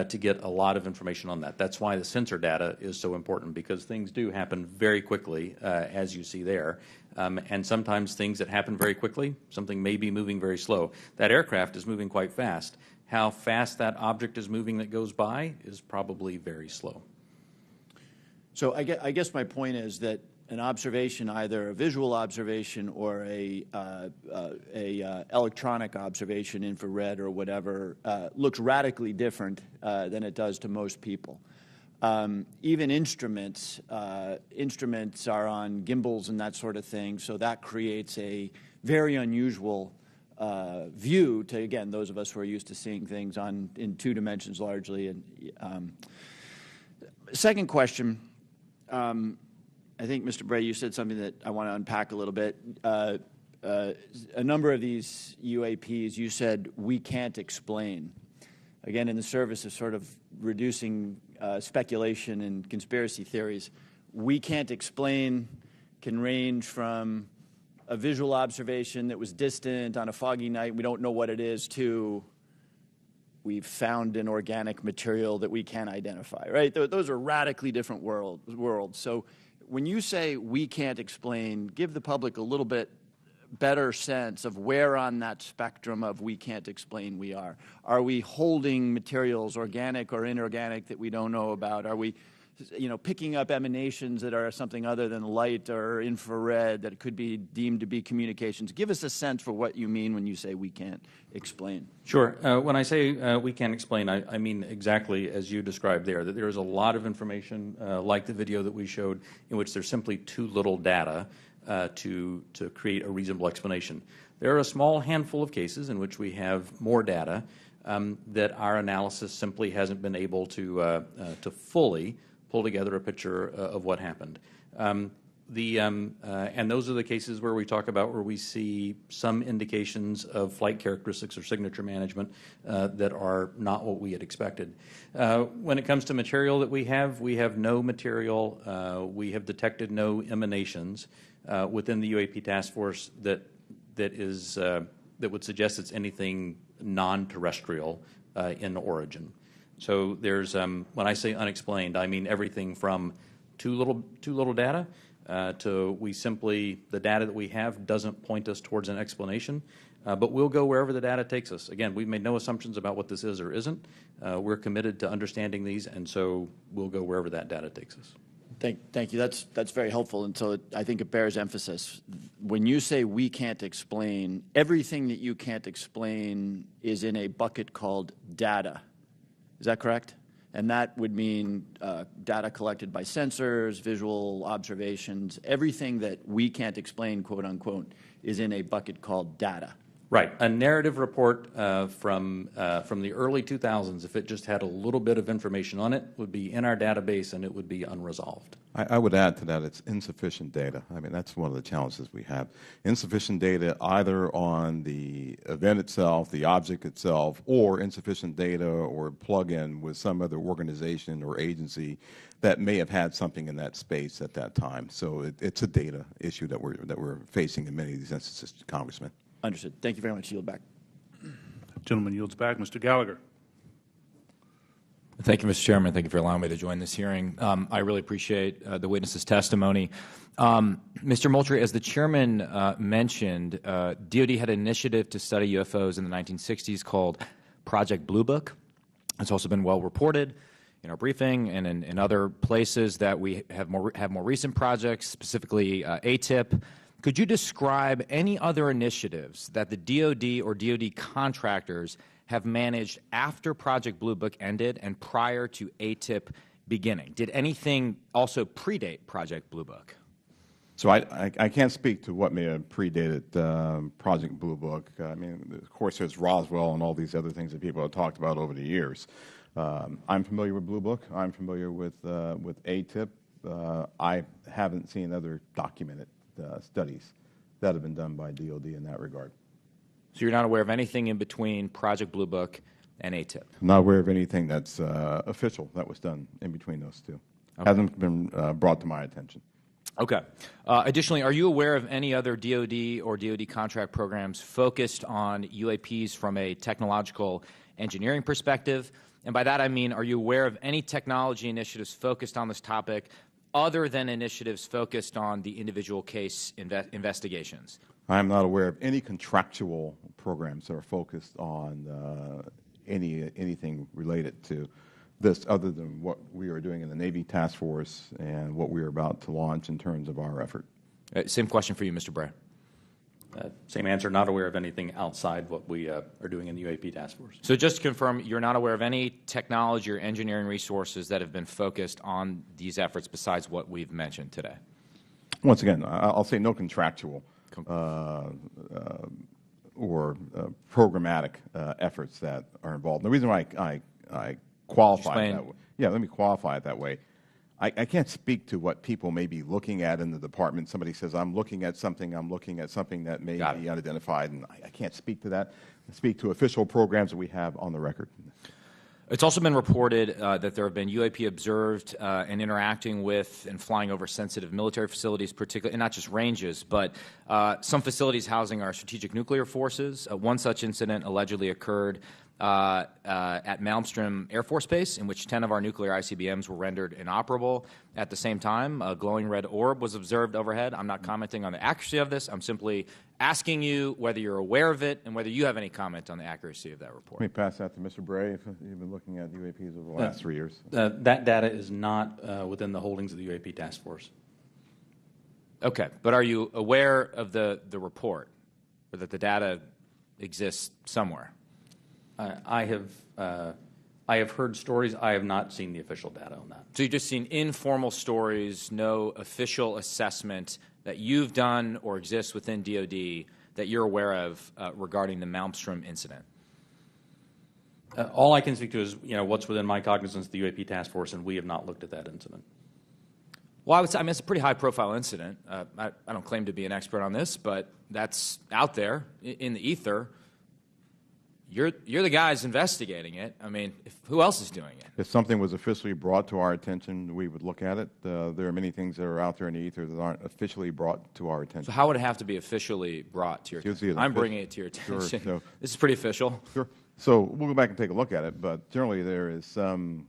to get a lot of information on that. That's why the sensor data is so important, because things do happen very quickly, as you see there. And sometimes things that happen very quickly, something may be moving very slow. That aircraft is moving quite fast. How fast that object is moving that goes by is probably very slow. So I guess my point is that an observation, either a visual observation or a electronic observation, infrared or whatever, looks radically different than it does to most people. Even instruments are on gimbals and that sort of thing, so that creates a very unusual view to, again, those of us who are used to seeing things in 2 dimensions largely. And second question. I think, Mr. Bray, you said something that I want to unpack a little bit. A number of these UAPs, you said, we can't explain. Again, in the service of sort of reducing speculation and conspiracy theories, we can't explain can range from a visual observation that was distant on a foggy night, we don't know what it is, to we've found an organic material that we can't identify, right? Those are radically different worlds. So when you say we can't explain, give the public a little bit better sense of where on that spectrum of we can't explain we are. Are we holding materials, organic or inorganic, that we don't know about? Are we, picking up emanations that are something other than light or infrared that could be deemed to be communications? Give us a sense for what you mean when you say we can't explain. Sure. When I say we can't explain, I mean exactly as you described there, that there is a lot of information, like the video that we showed, in which there's simply too little data to create a reasonable explanation. There are a small handful of cases in which we have more data that our analysis simply hasn't been able to fully pull together a picture of what happened. And those are the cases where we talk about where we see some indications of flight characteristics or signature management that are not what we had expected. When it comes to material that we have no material. We have detected no emanations within the UAP task force that would suggest it's anything non-terrestrial in origin. So there's when I say unexplained, I mean everything from too little data to the data that we have doesn't point us towards an explanation, but we'll go wherever the data takes us. Again, we've made no assumptions about what this is or isn't. We're committed to understanding these, and so we'll go wherever that data takes us. Thank you. That's very helpful, and so I think it bears emphasis. When you say we can't explain, everything that you can't explain is in a bucket called data. Is that correct? And that would mean data collected by sensors, visual observations, everything that we can't explain, quote unquote, is in a bucket called data. Right. A narrative report from the early 2000s, if it just had a little bit of information on it, would be in our database and it would be unresolved. I would add to that it's insufficient data. I mean, that's one of the challenges we have. Insufficient data either on the event itself, the object itself, or insufficient data or plug-in with some other organization or agency that may have had something in that space at that time. So it's a data issue that we're facing in many of these instances, Congressman. Understood. Thank you very much. Yield back. Gentleman yields back. Mr. Gallagher. Thank you, Mr. Chairman. Thank you for allowing me to join this hearing. I really appreciate the witness's testimony. Mr. Moultrie, as the chairman mentioned, DoD had an initiative to study UFOs in the 1960s called Project Blue Book. It's also been well reported in our briefing and in other places that we have more recent projects, specifically ATIP. Could you describe any other initiatives that the DoD or DoD contractors have managed after Project Blue Book ended and prior to ATIP beginning? Did anything also predate Project Blue Book? So I can't speak to what may have predated Project Blue Book. I mean, of course, there's Roswell and all these other things that people have talked about over the years. I'm familiar with Blue Book. I'm familiar with ATIP. I haven't seen other documented studies that have been done by DoD in that regard. So you're not aware of anything in between Project Blue Book and ATIP? I'm not aware of anything that's official that was done in between those two. Hasn't been brought to my attention. Okay. Additionally, are you aware of any other DoD or DoD contract programs focused on UAPs from a technological engineering perspective? And by that I mean, are you aware of any technology initiatives focused on this topic other than initiatives focused on the individual case investigations? I am not aware of any contractual programs that are focused on anything related to this other than what we are doing in the Navy Task Force and what we are about to launch in terms of our effort. Same question for you, Mr. Bray. Same answer, not aware of anything outside what we are doing in the UAP Task Force. So just to confirm, you're not aware of any technology or engineering resources that have been focused on these efforts besides what we've mentioned today? Once again, I'll say no contractual or programmatic efforts that are involved. And the reason why I qualify it that way, let me qualify it that way. I can't speak to what people may be looking at in the department. Somebody says, I'm looking at something that may be unidentified, and I can't speak to that. I speak to official programs that we have on the record. It's also been reported that there have been UAP observed and interacting with and flying over sensitive military facilities, particularly, and not just ranges, but some facilities housing our strategic nuclear forces. One such incident allegedly occurred at Malmstrom Air Force Base, in which 10 of our nuclear ICBMs were rendered inoperable. At the same time, a glowing red orb was observed overhead. I'm not commenting on the accuracy of this. I'm simply asking you whether you're aware of it and whether you have any comment on the accuracy of that report. Let me pass that to Mr. Bray, if you've been looking at UAPs over the last 3 years. That data is not within the holdings of the UAP Task Force. Okay, but are you aware of the report, or that the data exists somewhere? I have heard stories. I have not seen the official data on that. So you've just seen informal stories, no official assessment that you've done or exists within DoD that you're aware of regarding the Malmstrom incident? All I can speak to is what's within my cognizance, the UAP Task Force, and we have not looked at that incident. Well, I would say, it's a pretty high-profile incident. I don't claim to be an expert on this, but that's out there in the ether. You're the guys investigating it. I mean, who else is doing it? If something was officially brought to our attention, we would look at it. There are many things that are out there in the ether that aren't officially brought to our attention. So how would it have to be officially brought to your attention? I'm bringing it to your attention. Sure, this is pretty official. Sure. So we'll go back and take a look at it, but generally there is some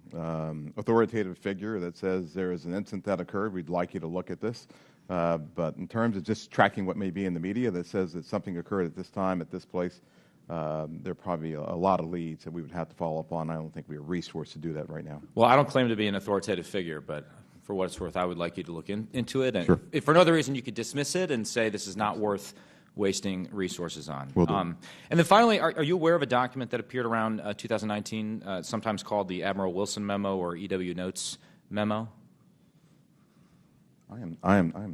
authoritative figure that says there is an incident that occurred. We'd like you to look at this. But in terms of just tracking what may be in the media that says that something occurred at this time, at this place, there are probably a lot of leads that we would have to follow up on. I don't think we are resourced to do that right now. Well, I don't claim to be an authoritative figure, but for what it's worth, I would like you to look into it. And sure. If for no other reason, you could dismiss it and say this is not worth wasting resources on. Will do. And then finally, are you aware of a document that appeared around 2019, sometimes called the Admiral Wilson Memo or EW Notes Memo? I am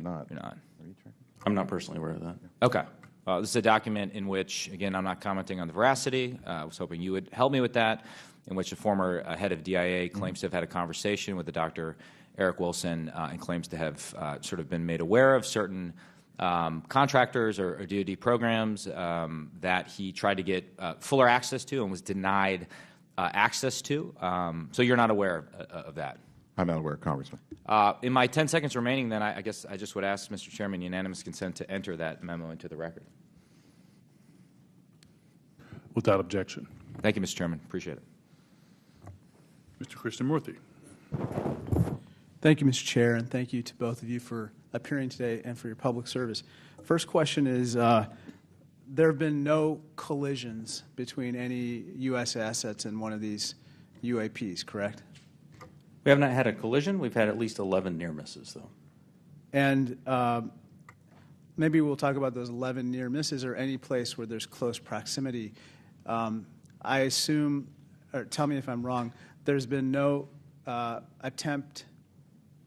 not. You're not. Are you tracking? I'm not personally aware of that. Okay. This is a document in which, again, I'm not commenting on the veracity. I was hoping you would help me with that, in which a former head of DIA claims to have had a conversation with the Dr. Eric Wilson and claims to have sort of been made aware of certain contractors or DoD programs that he tried to get fuller access to and was denied access to. So you're not aware of that? I'm not aware, Congressman. In my 10 seconds remaining, then, I guess I just would ask, Mr. Chairman, unanimous consent to enter that memo into the record. Without objection. Thank you, Mr. Chairman. Appreciate it. Mr. Krishnamurthy. Thank you, Mr. Chair, and thank you to both of you for appearing today and for your public service. First question is, there have been no collisions between any U.S. assets and one of these UAPs, correct? We have not had a collision. We've had at least 11 near misses, though. And maybe we'll talk about those 11 near misses or any place where there's close proximity. I assume, or tell me if I'm wrong, there's been no attempt,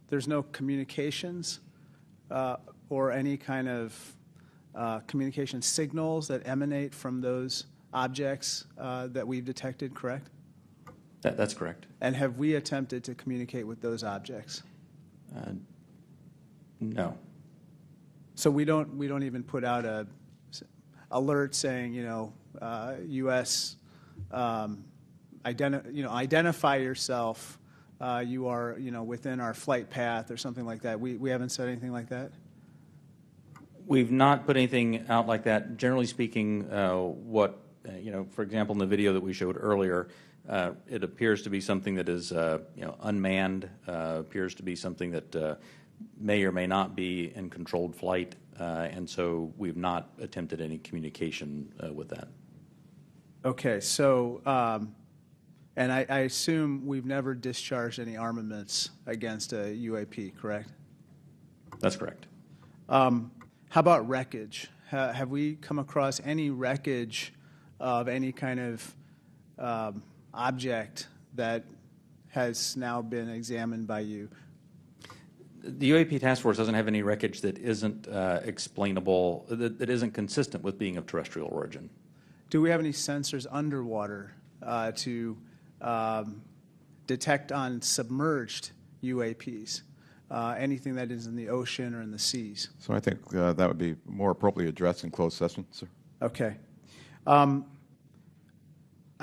there's no communications or any kind of communication signals that emanate from those objects that we've detected, correct? That's correct. And have we attempted to communicate with those objects? No. So we don't even put out a alert saying, U.S. Identify yourself you are, within our flight path or something like that. We haven't said anything like that? We've not put anything out like that. Generally speaking, for example, in the video that we showed earlier, it appears to be something that is, unmanned, appears to be something that may or may not be in controlled flight, and so we've not attempted any communication with that. Okay, so, and I assume we've never discharged any armaments against a UAP, correct? That's correct. How about wreckage? Have we come across any wreckage of any kind of object that has now been examined by you? The UAP task force doesn't have any wreckage that isn't explainable, that isn't consistent with being of terrestrial origin. Do we have any sensors underwater to detect on submerged UAPs? Anything that is in the ocean or in the seas? So I think that would be more appropriately addressed in closed session, sir. Okay. I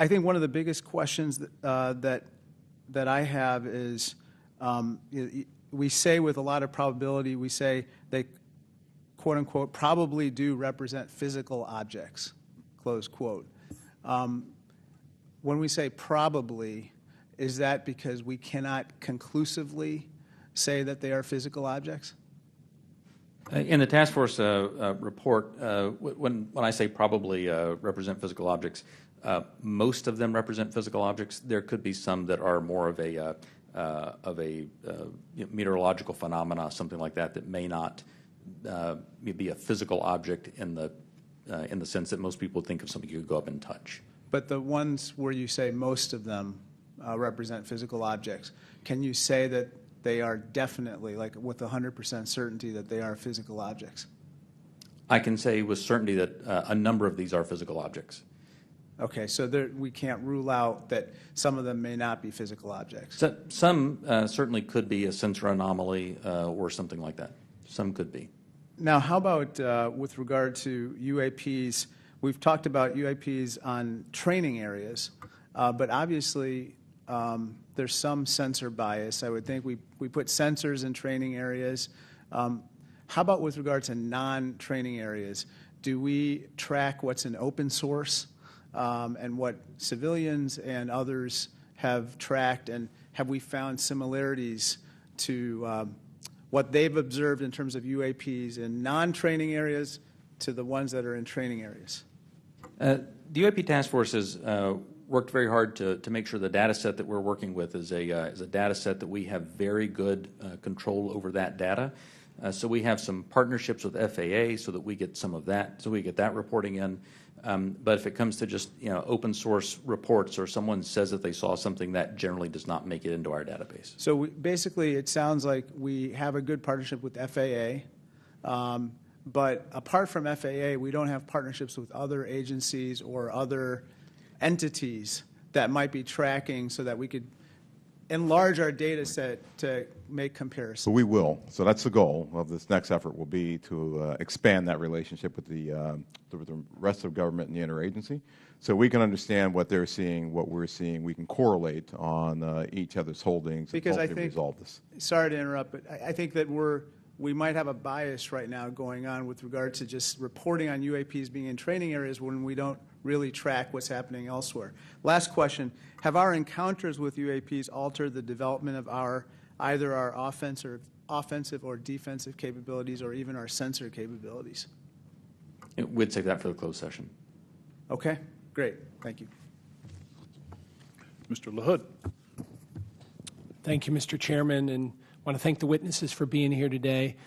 think one of the biggest questions that I have is, we say with a lot of probability, we say they, quote unquote, probably do represent physical objects, close quote. When we say probably, is that because we cannot conclusively say that they are physical objects? In the task force report, when I say probably represent physical objects, most of them represent physical objects. There could be some that are more of a meteorological phenomena, something like that, that may not be a physical object in the sense that most people think of something you could go up and touch. But the ones where you say most of them represent physical objects, can you say that they are definitely, like with 100% certainty, that they are physical objects? I can say with certainty that a number of these are physical objects. Okay, so we can't rule out that some of them may not be physical objects. So, some certainly could be a sensor anomaly or something like that. Some could be. Now, how about with regard to UAPs? We've talked about UAPs on training areas, but obviously there's some sensor bias. I would think we put sensors in training areas. How about with regard to non-training areas? Do we track what's in open source and what civilians and others have tracked, and have we found similarities to what they've observed in terms of UAPs in non-training areas to the ones that are in training areas? The UAP task force has worked very hard to make sure the data set that we're working with is a data set that we have very good control over that data. So we have some partnerships with FAA so that we get some of that, so we get that reporting in. But if it comes to just open source reports or someone says that they saw something, that generally does not make it into our database. So basically it sounds like we have a good partnership with FAA, but apart from FAA, we don't have partnerships with other agencies or other entities that might be tracking so that we could enlarge our data set to make comparisons. So we will. So that's the goal of this next effort, will be to expand that relationship with the rest of government and the interagency, so we can understand what they're seeing, what we're seeing. We can correlate on each other's holdings because and hopefully resolve this. Sorry to interrupt, but I think that we might have a bias right now going on with regard to just reporting on UAPs being in training areas when we don't really track what's happening elsewhere. Last question. Have our encounters with UAPs altered the development of either our offensive or defensive capabilities or even our sensor capabilities? We'd save that for the closed session. Okay, great. Thank you. Mr. LaHood. Thank you, Mr. Chairman, and I want to thank the witnesses for being here today.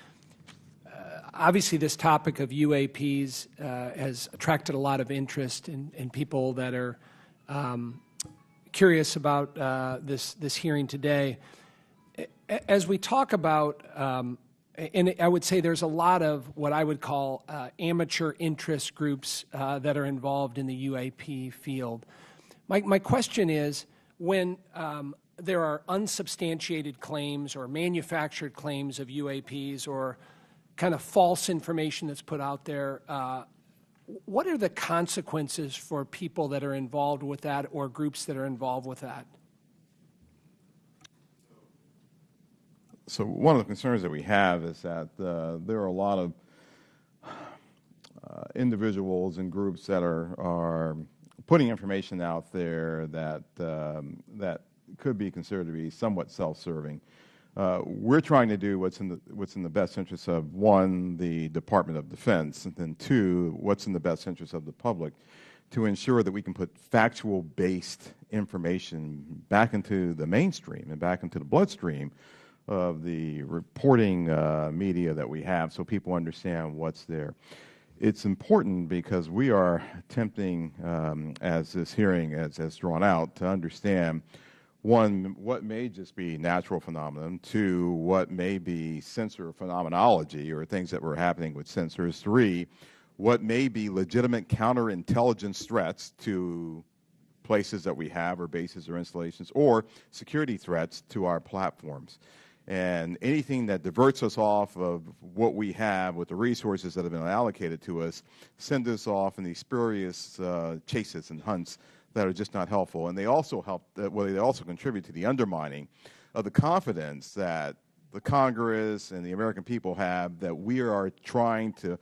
Obviously, this topic of UAPs has attracted a lot of interest in people that are curious about this hearing today. As we talk about, and I would say there's a lot of what I would call amateur interest groups that are involved in the UAP field. My question is, when there are unsubstantiated claims or manufactured claims of UAPs or kind of false information that's put out there, what are the consequences for people that are involved with that or groups that are involved with that? So one of the concerns that we have is that there are a lot of individuals and groups that are putting information out there that that could be considered to be somewhat self-serving. We're trying to do what's in the best interest of, one, the Department of Defense, and then two, what's in the best interest of the public, to ensure that we can put factual-based information back into the mainstream and back into the bloodstream of the reporting media that we have, so people understand what's there. It's important because we are attempting, as this hearing has drawn out, to understand, one, what may just be natural phenomenon, two, what may be sensor phenomenology or things that were happening with sensors, three, what may be legitimate counterintelligence threats to places that we have or bases or installations, or security threats to our platforms. And anything that diverts us off of what we have with the resources that have been allocated to us, send us off in these spurious chases and hunts that are just not helpful. And they also they also contribute to the undermining of the confidence that the Congress and the American people have that we are trying to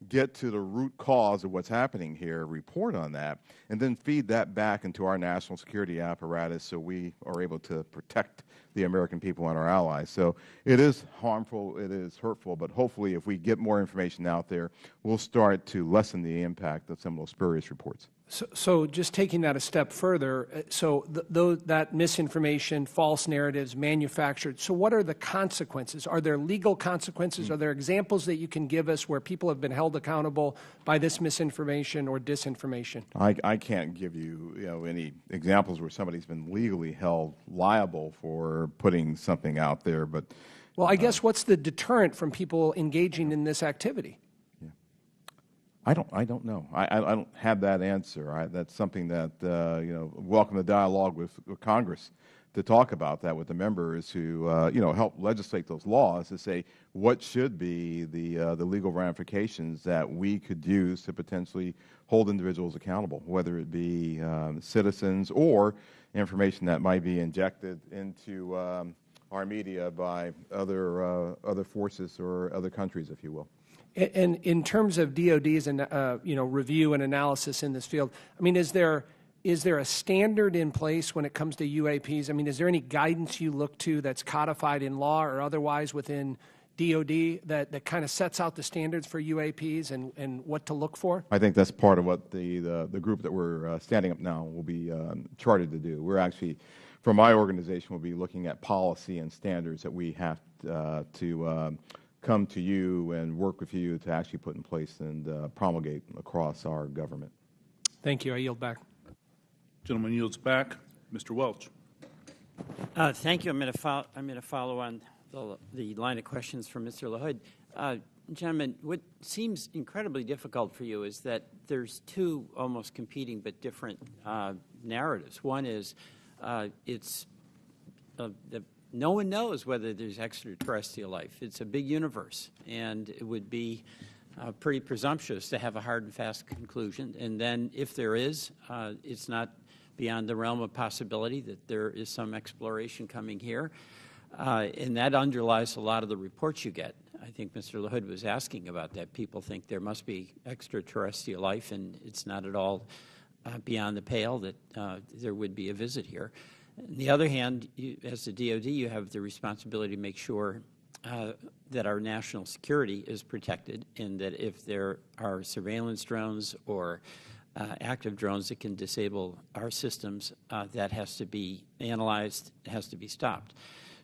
get to the root cause of what's happening here, report on that, and then feed that back into our national security apparatus so we are able to protect the American people and our allies. So it is harmful, it is hurtful, but hopefully if we get more information out there, we'll start to lessen the impact of some of those spurious reports. So just taking that a step further, that misinformation, false narratives, manufactured, so what are the consequences? Are there legal consequences? Are there examples that you can give us where people have been held accountable by this misinformation or disinformation? I can't give you, any examples where somebody's been legally held liable for putting something out there, but... Well, I guess what's the deterrent from people engaging in this activity? I don't know. I don't have that answer. That's something that welcome the dialogue with Congress to talk about that with the members who help legislate those laws to say what should be the legal ramifications that we could use to potentially hold individuals accountable, whether it be citizens or information that might be injected into our media by other forces or other countries, if you will. And in terms of DOD's review and analysis in this field, I mean, is there a standard in place when it comes to UAPs? I mean, is there any guidance you look to that's codified in law or otherwise within DOD that kind of sets out the standards for UAPs and what to look for? I think that's part of what the group that we're standing up now will be chartered to do. We're actually, from my organization, we'll be looking at policy and standards that we have to come to you and work with you to actually put in place and promulgate across our government. Thank you. I yield back. Gentleman yields back. Mr. Welch. Thank you. I'm going to follow on the line of questions from Mr. LaHood. Gentlemen, what seems incredibly difficult for you is that there's two almost competing but different narratives. One is no one knows whether there's extraterrestrial life. It's a big universe, and it would be pretty presumptuous to have a hard and fast conclusion. And then if there is, it's not beyond the realm of possibility that there is some exploration coming here. And that underlies a lot of the reports you get. I think Mr. LaHood was asking about that. People think there must be extraterrestrial life, and it's not at all beyond the pale that there would be a visit here. On the other hand, as the DOD, you have the responsibility to make sure that our national security is protected, and that if there are surveillance drones or active drones that can disable our systems, that has to be analyzed, has to be stopped.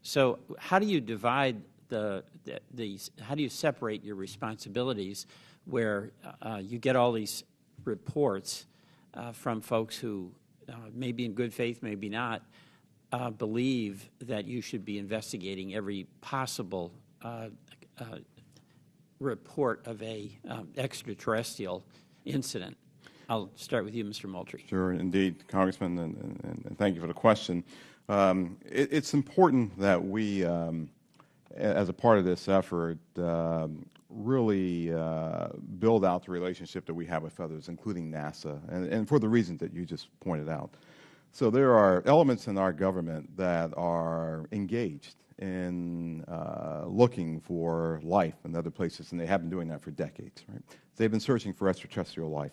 So how do you divide how do you separate your responsibilities where you get all these reports from folks who maybe in good faith, maybe not, believe that you should be investigating every possible report of a extraterrestrial incident? I'll start with you, Mr. Moultrie. Sure, indeed, Congressman, and thank you for the question. It's important that we, as a part of this effort, really build out the relationship that we have with others, including NASA, and for the reasons that you just pointed out. So there are elements in our government that are engaged in looking for life in other places, and they have been doing that for decades. Right? They've been searching for extraterrestrial life.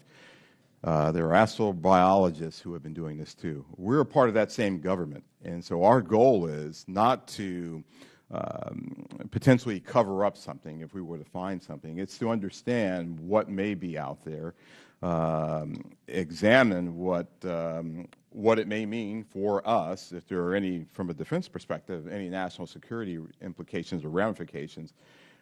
There are astrobiologists who have been doing this too. We're a part of that same government, and so our goal is not to potentially cover up something if we were to find something. It's to understand what may be out there, examine what it may mean for us, if there are any, from a defense perspective, any national security implications or ramifications,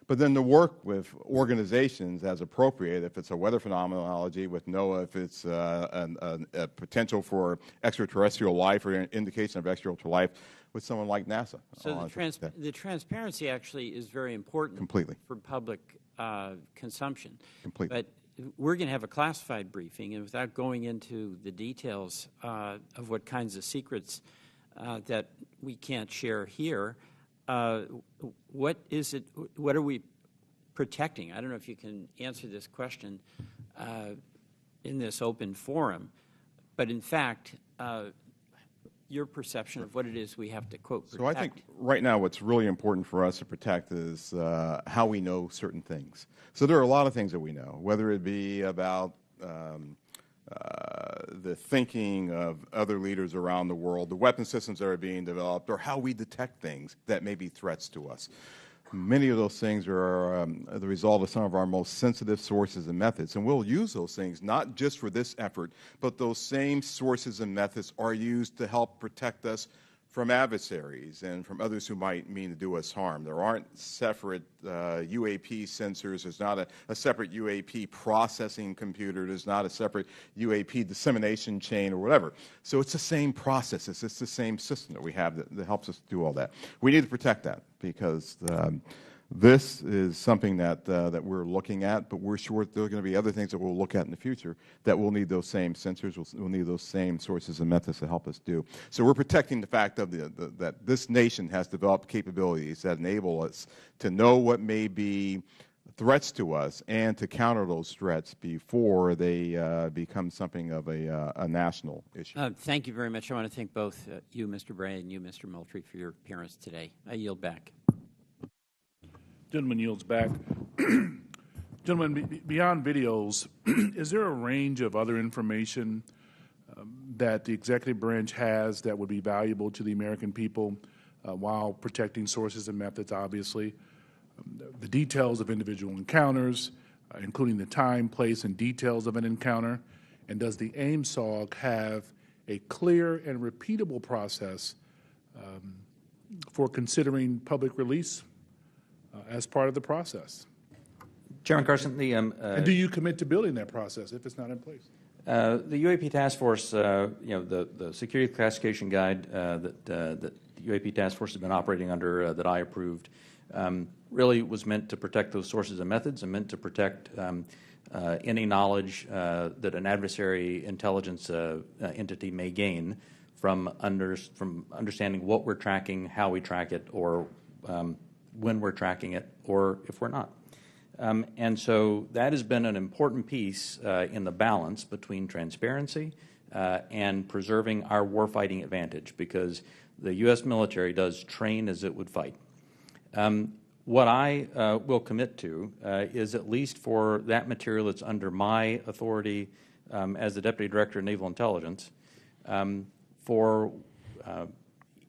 but then to work with organizations as appropriate, if it's a weather phenomenology with NOAA, if it's a potential for extraterrestrial life or an indication of extraterrestrial life, with someone like NASA. So the transparency actually is very important Completely. For public consumption. Completely. But we're going to have a classified briefing, and without going into the details of what kinds of secrets that we can't share here, what is it? What are we protecting? I don't know if you can answer this question in this open forum, but in fact, your perception of what it is we have to, quote, protect. So I think right now what's really important for us to protect is how we know certain things. So there are a lot of things that we know, whether it be about the thinking of other leaders around the world, the weapon systems that are being developed, or how we detect things that may be threats to us. Many of those things are the result of some of our most sensitive sources and methods, and we'll use those things not just for this effort, but those same sources and methods are used to help protect us from adversaries and from others who might mean to do us harm. There aren't separate UAP sensors. There's not a separate UAP processing computer. There's not a separate UAP dissemination chain or whatever. So it's the same process. It's the same system that we have that helps us do all that. We need to protect that because this is something that we're looking at, but we're sure there are going to be other things that we'll look at in the future that we'll need those same sensors, we'll need those same sources and methods to help us do. So we're protecting the fact of that this nation has developed capabilities that enable us to know what may be threats to us and to counter those threats before they become something of a national issue. Thank you very much. I want to thank both you, Mr. Bray, and you, Mr. Moultrie, for your appearance today. I yield back. Gentleman yields back. Gentlemen, beyond videos, is there a range of other information that the executive branch has that would be valuable to the American people while protecting sources and methods, obviously? The details of individual encounters, including the time, place, and details of an encounter. And does the AIMSOG have a clear and repeatable process for considering public release as part of the process? Chairman Carson, and do you commit to building that process if it's not in place? The UAP Task Force, the security classification guide that the UAP Task Force has been operating under that I approved really was meant to protect those sources and methods and meant to protect any knowledge that an adversary intelligence entity may gain from understanding what we're tracking, how we track it, or when we're tracking it, or if we're not. And so that has been an important piece in the balance between transparency and preserving our warfighting advantage, because the U.S. military does train as it would fight. What I will commit to is, at least for that material that's under my authority as the Deputy Director of Naval Intelligence, for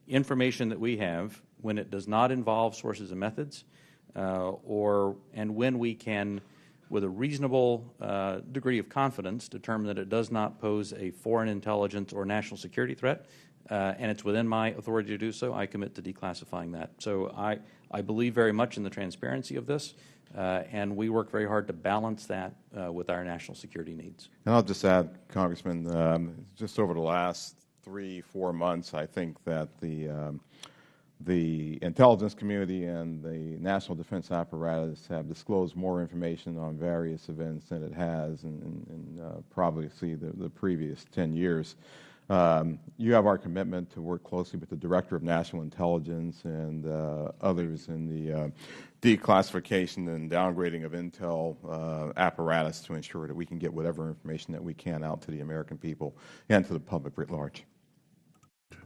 information that we have when it does not involve sources and methods, and when we can, with a reasonable degree of confidence, determine that it does not pose a foreign intelligence or national security threat, and it's within my authority to do so, I commit to declassifying that. So I believe very much in the transparency of this, and we work very hard to balance that with our national security needs. And I'll just add, Congressman, just over the last 3-4 months, I think that the intelligence community and the national defense apparatus have disclosed more information on various events than it has in probably the previous 10 years. You have our commitment to work closely with the Director of National Intelligence and others in the declassification and downgrading of intel apparatus to ensure that we can get whatever information that we can out to the American people and to the public writ large.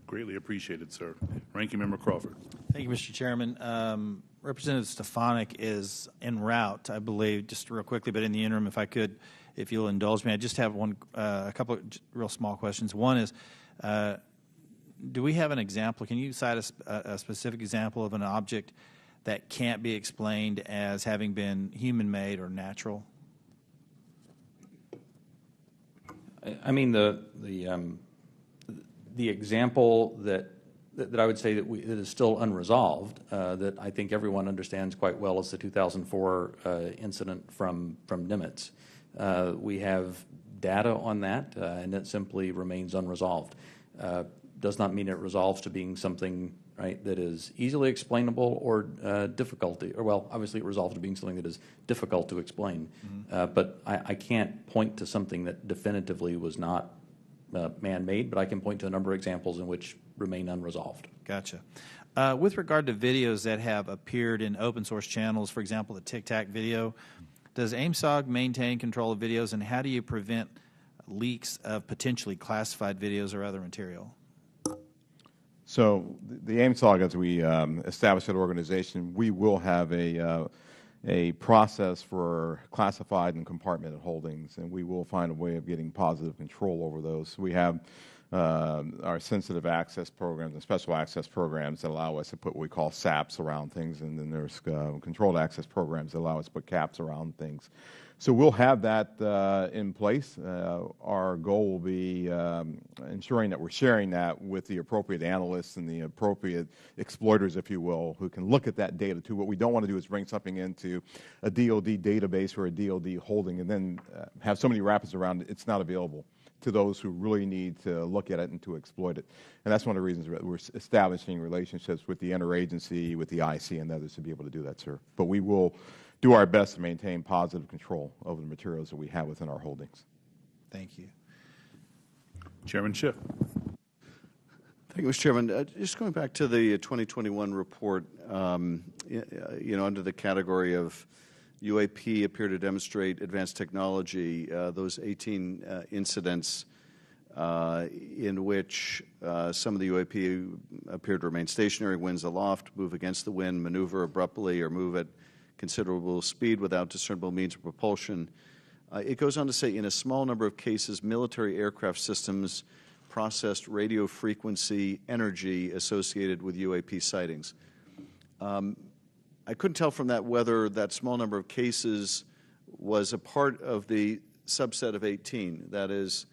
Greatly appreciated, sir. Ranking Member Crawford. Thank you, Mr. Chairman. Representative Stefanik is en route, I believe, just real quickly, but in the interim, if you'll indulge me, I just have a couple of real small questions. One is, do we have an example? Can you cite a specific example of an object that can't be explained as having been human-made or natural? I mean, the example that I would say that is still unresolved, that I think everyone understands quite well, is the 2004 incident from Nimitz. We have data on that, and it simply remains unresolved. Does not mean it resolves to being something, right, that is easily explainable or obviously it resolves to being something that is difficult to explain. But I can't point to something that definitively was not man-made, but I can point to a number of examples in which remain unresolved. Gotcha. With regard to videos that have appeared in open source channels, for example, the Tic Tac video, does AIMSOG maintain control of videos, and how do you prevent leaks of potentially classified videos or other material? So the AIMSOG, as we establish that organization, we will have a process for classified and compartmented holdings, and we will find a way of getting positive control over those. We have our sensitive access programs and special access programs that allow us to put what we call SAPs around things, and then there's controlled access programs that allow us to put caps around things. So we'll have that in place. Our goal will be ensuring that we're sharing that with the appropriate analysts and the appropriate exploiters, if you will, who can look at that data too. What we don't want to do is bring something into a DoD database or a DoD holding and then have so many wrappers around it, it's not available to those who really need to look at it and to exploit it. And that's one of the reasons we're establishing relationships with the interagency, with the IC, and others to be able to do that, sir. But we will do our best to maintain positive control over the materials that we have within our holdings. Thank you. Chairman Schiff. Thank you, Mr. Chairman. Just going back to the 2021 report, under the category of UAP appear to demonstrate advanced technology, those 18 incidents in which some of the UAP appear to remain stationary, winds aloft, move against the wind, maneuver abruptly, or move at considerable speed without discernible means of propulsion. It goes on to say, in a small number of cases, military aircraft systems processed radio frequency energy associated with UAP sightings. I couldn't tell from that whether that small number of cases was a part of the subset of 18. That is,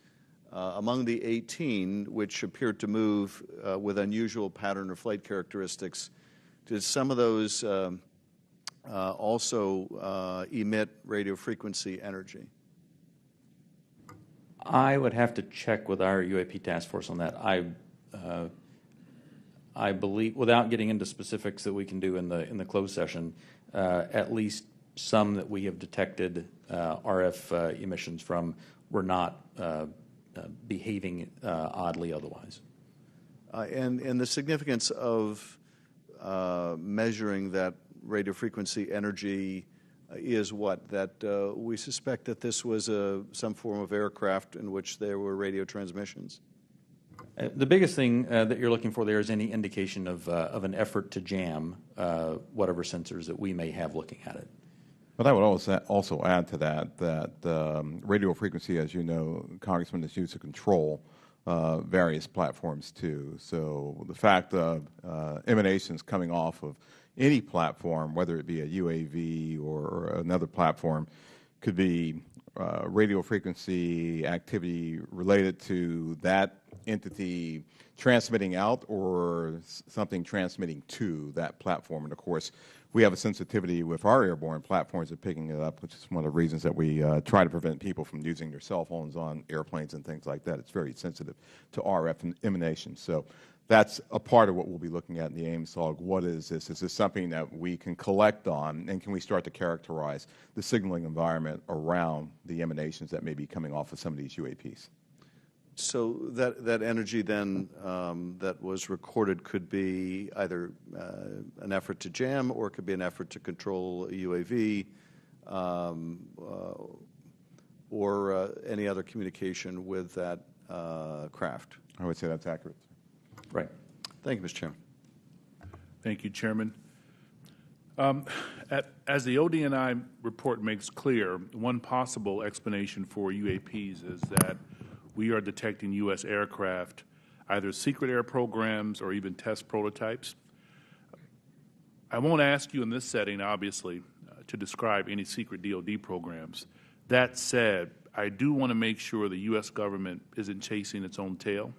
among the 18 which appeared to move with unusual pattern or flight characteristics, did some of those also emit radio frequency energy? I would have to check with our UAP task force on that. I believe, without getting into specifics that we can do in the closed session, at least some that we have detected RF emissions from were not behaving oddly otherwise. And the significance of measuring that radio frequency energy is what? That we suspect that this was some form of aircraft in which there were radio transmissions? The biggest thing that you're looking for there is any indication of an effort to jam whatever sensors that we may have looking at it. But I would also add to that radio frequency, as you know, Congressman, is used to control various platforms too. So the fact of emanations coming off of any platform, whether it be a UAV or another platform, could be radio frequency activity related to that entity transmitting out or something transmitting to that platform. And of course, we have a sensitivity with our airborne platforms of picking it up, which is one of the reasons that we try to prevent people from using their cell phones on airplanes and things like that. It's very sensitive to RF emanations. So that's a part of what we'll be looking at in the AIMSOG. What is this? Is this something that we can collect on, and can we start to characterize the signaling environment around the emanations that may be coming off of some of these UAPs? So that energy then that was recorded could be either an effort to jam, or it could be an effort to control a UAV, or any other communication with that craft. I would say that's accurate. Right. Thank you, Mr. Chairman. Thank you, Chairman. As the ODNI report makes clear, one possible explanation for UAPs is that we are detecting U.S. aircraft, either secret air programs or even test prototypes. I won't ask you in this setting, obviously, to describe any secret DoD programs. That said, I do want to make sure the U.S. government isn't chasing its own tail.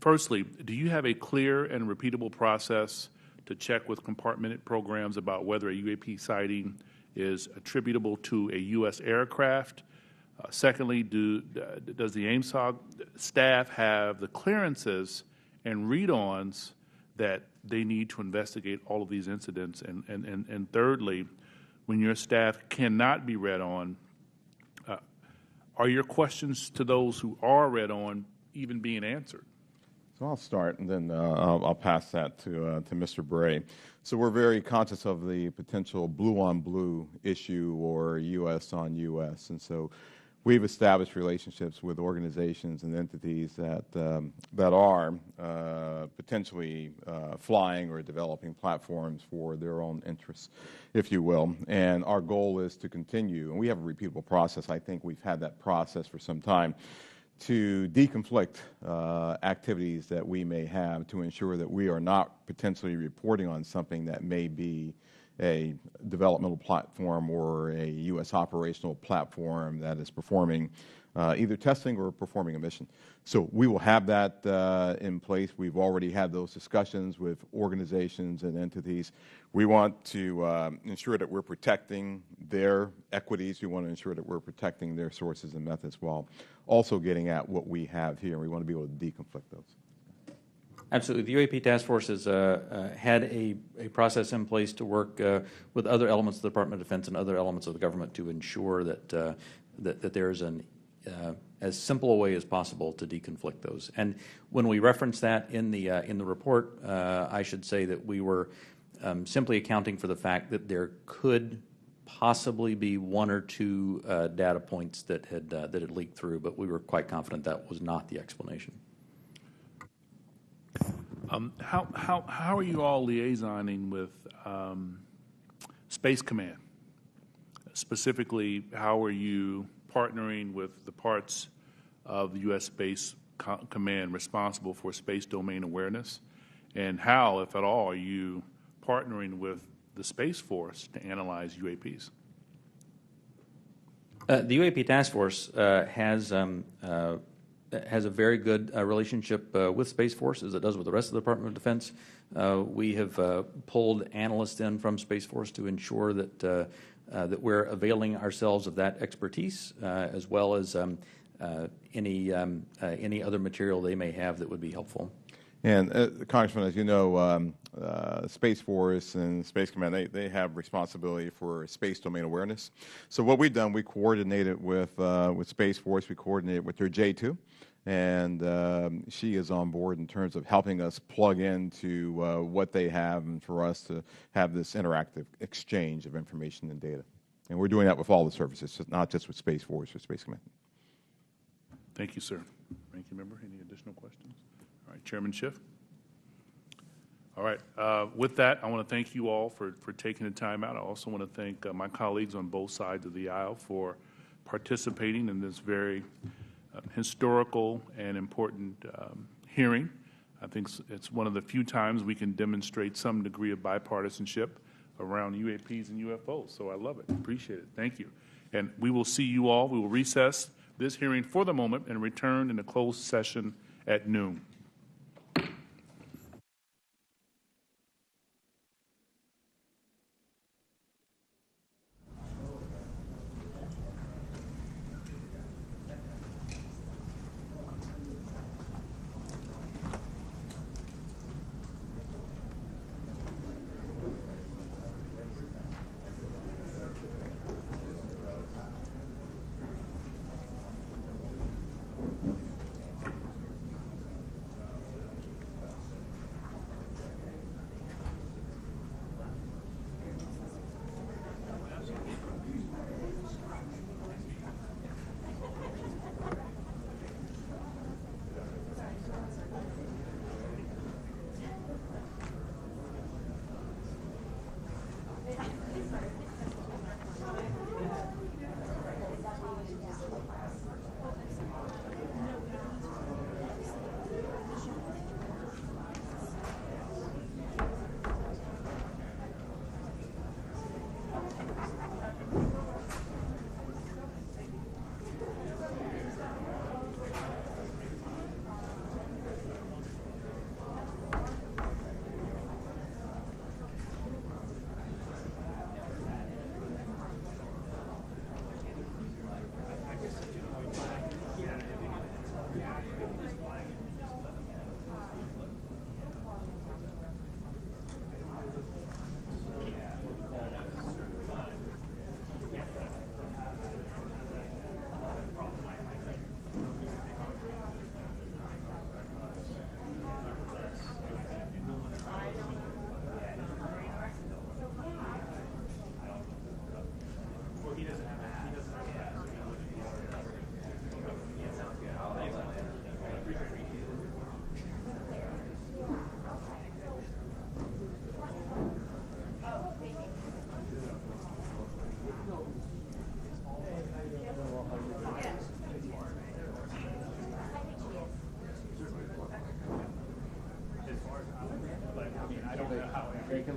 Firstly, do you have a clear and repeatable process to check with compartmented programs about whether a UAP sighting is attributable to a U.S. aircraft? Secondly, does the AIMSOG staff have the clearances and read-ons that they need to investigate all of these incidents? And thirdly, when your staff cannot be read on, are your questions to those who are read on even being answered? So I'll start, and then I'll pass that to Mr. Bray. So we're very conscious of the potential blue-on-blue issue or U.S. on U.S., and so we've established relationships with organizations and entities that are potentially flying or developing platforms for their own interests, if you will. And our goal is to continue, and we have a repeatable process. I think we've had that process for some time, to deconflict activities that we may have to ensure that we are not potentially reporting on something that may be a developmental platform or a U.S. operational platform that is performing either testing or performing a mission. So we will have that in place. We've already had those discussions with organizations and entities. We want to ensure that we're protecting their equities. We want to ensure that we're protecting their sources and methods while also getting at what we have here. We want to be able to deconflict those. Absolutely. The UAP Task Force has had a process in place to work with other elements of the Department of Defense and other elements of the government to ensure that that there is an as simple a way as possible to deconflict those. And when we reference that in the report, I should say that we were simply accounting for the fact that there could possibly be one or two data points that had leaked through, but we were quite confident that was not the explanation. How are you all liaisoning with Space Command? Specifically, how are you partnering with the parts of the U.S. Space Command responsible for space domain awareness? And how, if at all, are you partnering with the Space Force to analyze UAPs? The UAP Task Force has a very good relationship with Space Force, as it does with the rest of the Department of Defense. We have pulled analysts in from Space Force to ensure that that we're availing ourselves of that expertise, as well as any other material they may have that would be helpful. And Congressman, as you know, Space Force and Space Command, they have responsibility for space domain awareness. So what we've done, we coordinated with Space Force, we coordinated with their J2, and she is on board in terms of helping us plug into what they have and for us to have this interactive exchange of information and data. And we're doing that with all the services, not just with Space Force or Space Command. Thank you, sir. Ranking member, any additional questions? All right, Chairman Schiff. All right. With that, I want to thank you all for taking the time out. I also want to thank my colleagues on both sides of the aisle for participating in this very historical and important hearing. I think it's one of the few times we can demonstrate some degree of bipartisanship around UAPs and UFOs. So I love it. Appreciate it. Thank you. And we will see you all. We will recess this hearing for the moment and return in a closed session at noon.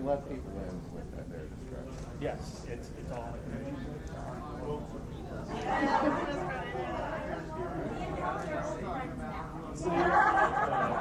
can let people in at their discretion. Yes, it's all.